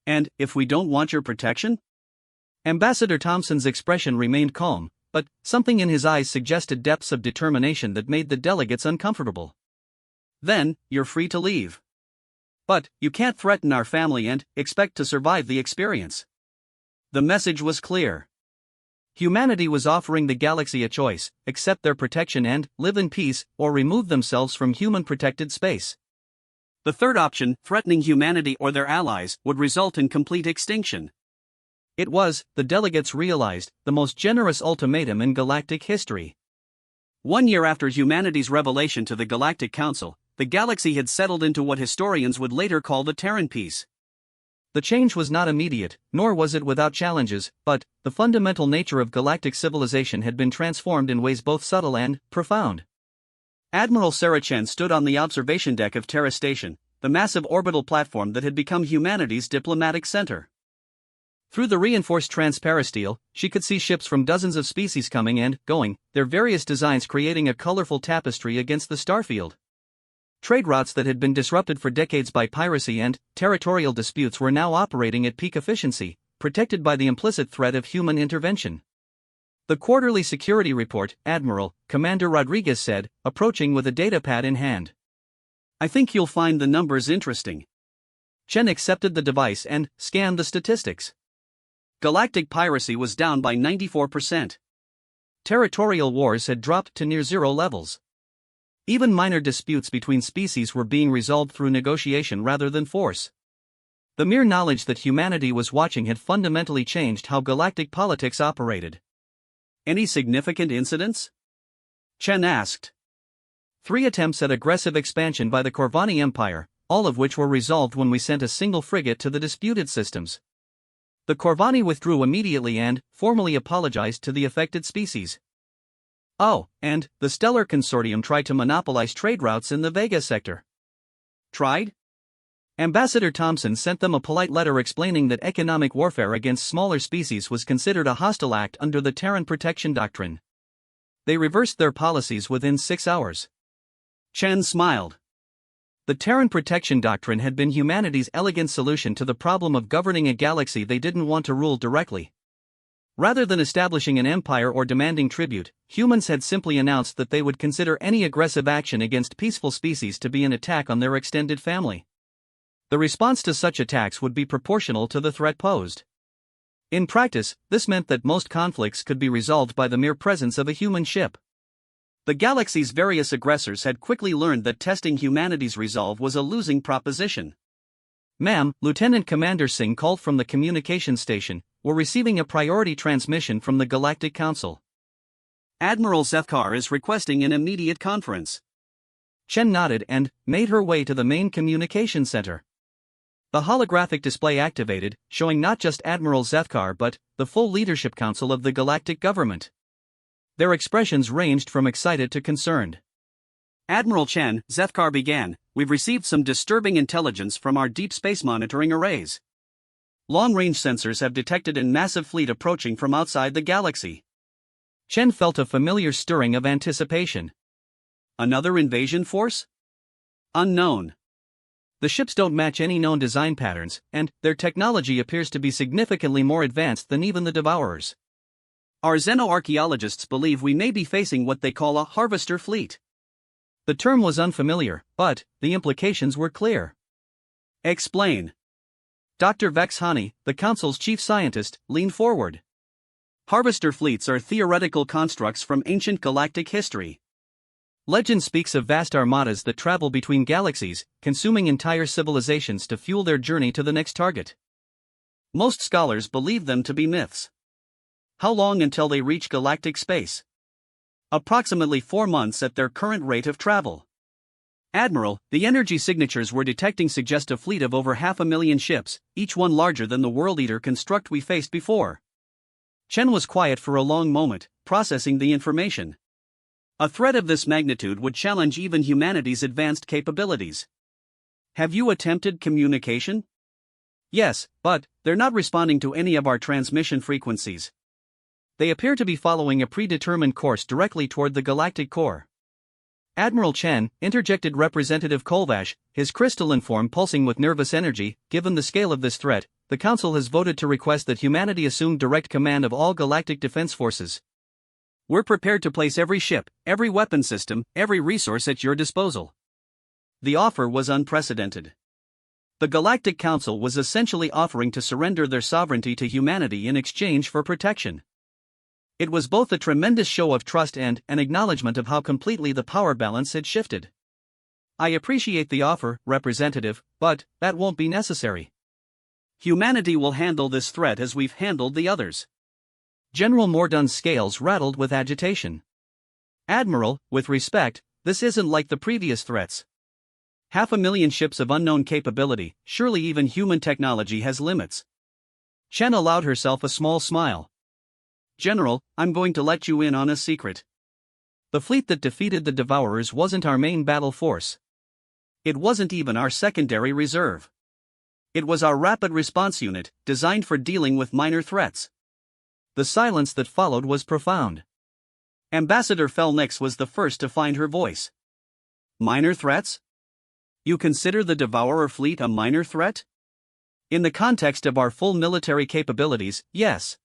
And, if we don't want your protection? Ambassador Thompson's expression remained calm, but something in his eyes suggested depths of determination that made the delegates uncomfortable. Then, you're free to leave. But, you can't threaten our family and expect to survive the experience. The message was clear. Humanity was offering the galaxy a choice: accept their protection and live in peace, or remove themselves from human-protected space. The third option, threatening humanity or their allies, would result in complete extinction. It was, the delegates realized, the most generous ultimatum in galactic history. 1 year after humanity's revelation to the Galactic Council, the galaxy had settled into what historians would later call the Terran Peace. The change was not immediate, nor was it without challenges, but the fundamental nature of galactic civilization had been transformed in ways both subtle and profound. Admiral Sarah Chen stood on the observation deck of Terra Station, the massive orbital platform that had become humanity's diplomatic center. Through the reinforced transparasteel, she could see ships from dozens of species coming and going, their various designs creating a colorful tapestry against the starfield. Trade routes that had been disrupted for decades by piracy and territorial disputes were now operating at peak efficiency, protected by the implicit threat of human intervention. The quarterly security report, Admiral, Commander Rodriguez said, approaching with a datapad in hand. I think you'll find the numbers interesting. Chen accepted the device and scanned the statistics. Galactic piracy was down by 94%. Territorial wars had dropped to near zero levels. Even minor disputes between species were being resolved through negotiation rather than force. The mere knowledge that humanity was watching had fundamentally changed how galactic politics operated. Any significant incidents? Chen asked. 3 attempts at aggressive expansion by the Corvani Empire, all of which were resolved when we sent a single frigate to the disputed systems. The Corvani withdrew immediately and formally apologized to the affected species. Oh, and the Stellar Consortium tried to monopolize trade routes in the Vega sector. Tried? Ambassador Thompson sent them a polite letter explaining that economic warfare against smaller species was considered a hostile act under the Terran Protection Doctrine. They reversed their policies within 6 hours. Chen smiled. The Terran Protection Doctrine had been humanity's elegant solution to the problem of governing a galaxy they didn't want to rule directly. Rather than establishing an empire or demanding tribute, humans had simply announced that they would consider any aggressive action against peaceful species to be an attack on their extended family. The response to such attacks would be proportional to the threat posed. In practice, this meant that most conflicts could be resolved by the mere presence of a human ship. The galaxy's various aggressors had quickly learned that testing humanity's resolve was a losing proposition. "Ma'am," Lieutenant Commander Singh called from the communications station, "we're receiving a priority transmission from the Galactic Council. Admiral Zethkar is requesting an immediate conference." Chen nodded and made her way to the main communication center. The holographic display activated, showing not just Admiral Zethkar but the full leadership council of the galactic government. Their expressions ranged from excited to concerned. "Admiral Chen," Zethkar began, "we've received some disturbing intelligence from our deep space monitoring arrays. Long-range sensors have detected a massive fleet approaching from outside the galaxy." Chen felt a familiar stirring of anticipation. Another invasion force? Unknown. The ships don't match any known design patterns, and their technology appears to be significantly more advanced than even the Devourers. "Our xenoarchaeologists believe we may be facing what they call a harvester fleet." The term was unfamiliar, but the implications were clear. "Explain." Dr. Vex Hani, the Council's chief scientist, leaned forward. "Harvester fleets are theoretical constructs from ancient galactic history. Legend speaks of vast armadas that travel between galaxies, consuming entire civilizations to fuel their journey to the next target. Most scholars believe them to be myths. How long until they reach galactic space? Approximately 4 months at their current rate of travel. Admiral, the energy signatures we're detecting suggest a fleet of over 500,000 ships, each one larger than the World Eater construct we faced before." Chen was quiet for a long moment, processing the information. A threat of this magnitude would challenge even humanity's advanced capabilities. "Have you attempted communication?" "Yes, but they're not responding to any of our transmission frequencies. They appear to be following a predetermined course directly toward the galactic core." Admiral Chen, interjected Representative Kolvash, his crystalline form pulsing with nervous energy. "Given the scale of this threat, the Council has voted to request that humanity assume direct command of all galactic defense forces. We're prepared to place every ship, every weapon system, every resource at your disposal." The offer was unprecedented. The Galactic Council was essentially offering to surrender their sovereignty to humanity in exchange for protection. It was both a tremendous show of trust and an acknowledgement of how completely the power balance had shifted. "I appreciate the offer, Representative, but that won't be necessary. Humanity will handle this threat as we've handled the others." General Mordun's scales rattled with agitation. "Admiral, with respect, this isn't like the previous threats. 500,000 ships of unknown capability, surely even human technology has limits." Chen allowed herself a small smile. "General, I'm going to let you in on a secret. The fleet that defeated the Devourers wasn't our main battle force. It wasn't even our secondary reserve. It was our rapid response unit, designed for dealing with minor threats." The silence that followed was profound. Ambassador Felnix was the first to find her voice. "Minor threats? You consider the Devourer fleet a minor threat?" "In the context of our full military capabilities, yes.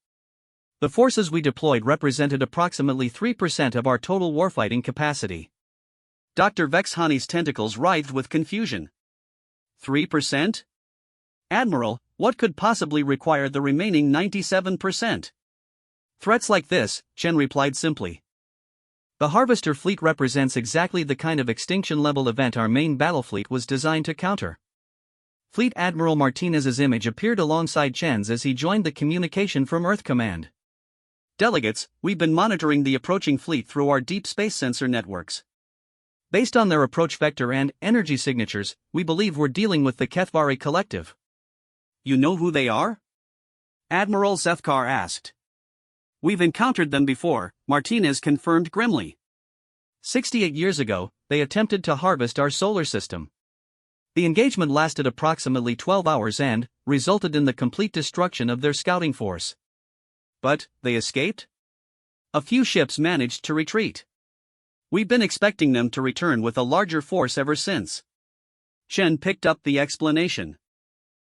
The forces we deployed represented approximately 3% of our total warfighting capacity." Dr. Vex Hani's tentacles writhed with confusion. 3%? "Admiral, what could possibly require the remaining 97%? "Threats like this," Chen replied simply. "The Harvester fleet represents exactly the kind of extinction-level event our main battle fleet was designed to counter." Fleet Admiral Martinez's image appeared alongside Chen's as he joined the communication from Earth Command. "Delegates, we've been monitoring the approaching fleet through our deep space sensor networks. Based on their approach vector and energy signatures, we believe we're dealing with the Kethvari Collective." "You know who they are?" Admiral Zethkar asked. "We've encountered them before," Martinez confirmed grimly. 68 years ago, they attempted to harvest our solar system. The engagement lasted approximately 12 hours and resulted in the complete destruction of their scouting force. "But they escaped? A few ships managed to retreat. We've been expecting them to return with a larger force ever since." Chen picked up the explanation.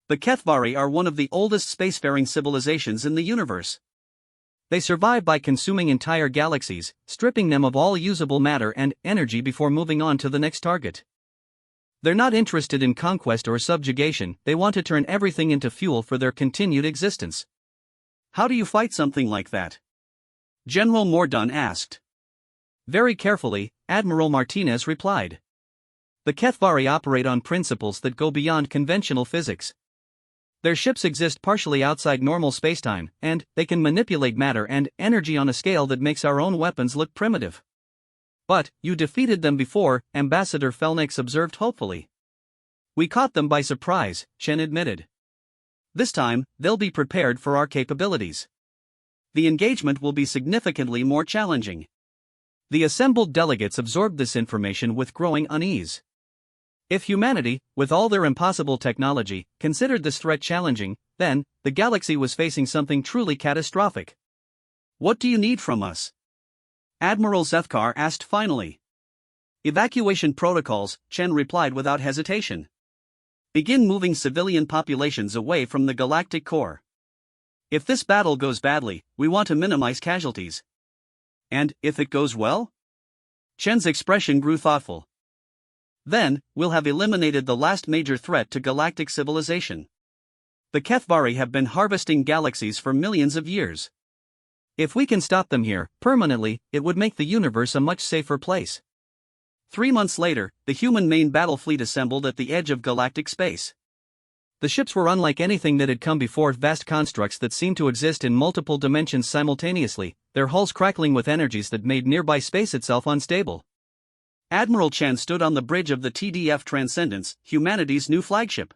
"The Kethvari are one of the oldest spacefaring civilizations in the universe. They survive by consuming entire galaxies, stripping them of all usable matter and energy before moving on to the next target. They're not interested in conquest or subjugation, they want to turn everything into fuel for their continued existence. How do you fight something like that? General Mordaunt asked. Very carefully, Admiral Martinez replied. The Kethvari operate on principles that go beyond conventional physics. Their ships exist partially outside normal spacetime, and they can manipulate matter and energy on a scale that makes our own weapons look primitive. But, you defeated them before, Ambassador Felnix observed hopefully. We caught them by surprise, Chen admitted. This time, they'll be prepared for our capabilities. The engagement will be significantly more challenging. The assembled delegates absorbed this information with growing unease. If humanity, with all their impossible technology, considered this threat challenging, then, the galaxy was facing something truly catastrophic. What do you need from us? Admiral Zethkar asked finally. Evacuation protocols, Chen replied without hesitation. Begin moving civilian populations away from the galactic core. If this battle goes badly, we want to minimize casualties. And, if it goes well? Chen's expression grew thoughtful. Then, we'll have eliminated the last major threat to galactic civilization. The Kethvari have been harvesting galaxies for millions of years. If we can stop them here, permanently, it would make the universe a much safer place. 3 months later, the human main battle fleet assembled at the edge of galactic space. The ships were unlike anything that had come before, vast constructs that seemed to exist in multiple dimensions simultaneously, their hulls crackling with energies that made nearby space itself unstable. Admiral Chen stood on the bridge of the TDF Transcendence, humanity's new flagship.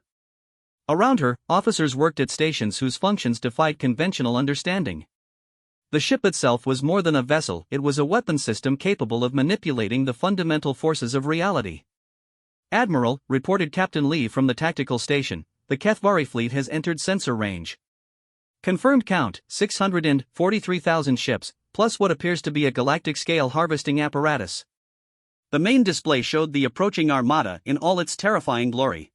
Around her, officers worked at stations whose functions defied conventional understanding. The ship itself was more than a vessel, it was a weapon system capable of manipulating the fundamental forces of reality. Admiral, reported Captain Lee from the tactical station, the Kethvari fleet has entered sensor range. Confirmed count, 643,000 ships, plus what appears to be a galactic-scale harvesting apparatus. The main display showed the approaching armada in all its terrifying glory.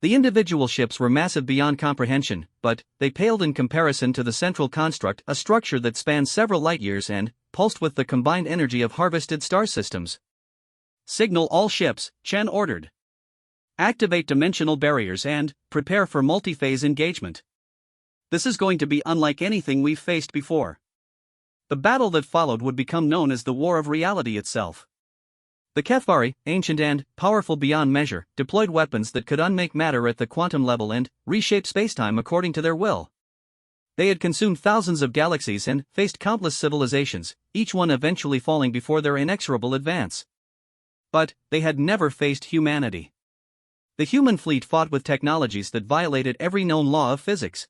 The individual ships were massive beyond comprehension, but they paled in comparison to the central construct, a structure that spanned several light-years and pulsed with the combined energy of harvested star systems. Signal all ships, Chen ordered. Activate dimensional barriers and prepare for multi-phase engagement. This is going to be unlike anything we've faced before. The battle that followed would become known as the War of Reality itself. The Kethvari, ancient and powerful beyond measure, deployed weapons that could unmake matter at the quantum level and reshape spacetime according to their will. They had consumed thousands of galaxies and faced countless civilizations, each one eventually falling before their inexorable advance. But they had never faced humanity. The human fleet fought with technologies that violated every known law of physics.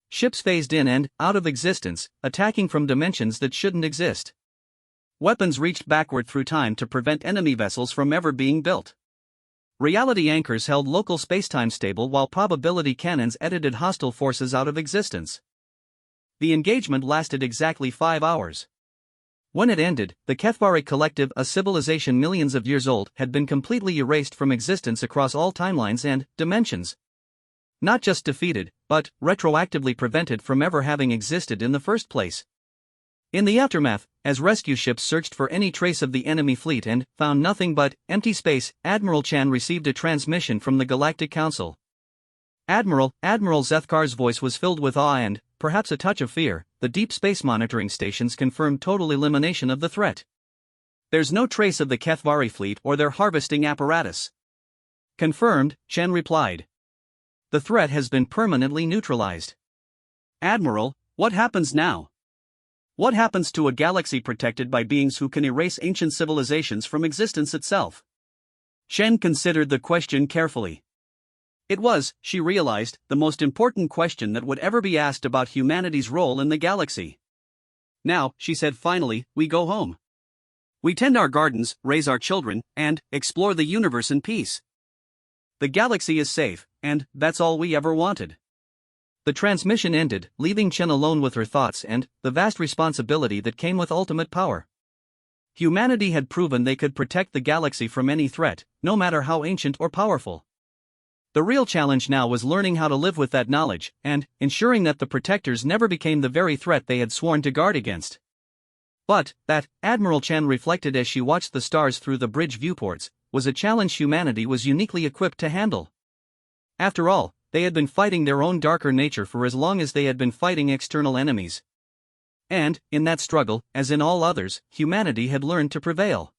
Ships phased in and out of existence, attacking from dimensions that shouldn't exist. Weapons reached backward through time to prevent enemy vessels from ever being built. Reality anchors held local spacetime stable while probability cannons edited hostile forces out of existence. The engagement lasted exactly 5 hours. When it ended, the Kethvari Collective, a civilization millions of years old, had been completely erased from existence across all timelines and dimensions. Not just defeated, but retroactively prevented from ever having existed in the first place. In the aftermath, as rescue ships searched for any trace of the enemy fleet and found nothing but empty space, Admiral Chan received a transmission from the Galactic Council. Admiral Zethkar's voice was filled with awe and, perhaps a touch of fear. The deep space monitoring stations confirmed total elimination of the threat. There's no trace of the Kethvari fleet or their harvesting apparatus. Confirmed, Chen replied. The threat has been permanently neutralized. Admiral, what happens now? What happens to a galaxy protected by beings who can erase ancient civilizations from existence itself? Shen considered the question carefully. It was, she realized, the most important question that would ever be asked about humanity's role in the galaxy. Now, she said finally, we go home. We tend our gardens, raise our children, and explore the universe in peace. The galaxy is safe, and that's all we ever wanted. The transmission ended, leaving Chen alone with her thoughts and the vast responsibility that came with ultimate power. Humanity had proven they could protect the galaxy from any threat, no matter how ancient or powerful. The real challenge now was learning how to live with that knowledge, and ensuring that the protectors never became the very threat they had sworn to guard against. But, that, Admiral Chen reflected as she watched the stars through the bridge viewports, was a challenge humanity was uniquely equipped to handle. After all, they had been fighting their own darker nature for as long as they had been fighting external enemies. And, in that struggle, as in all others, humanity had learned to prevail.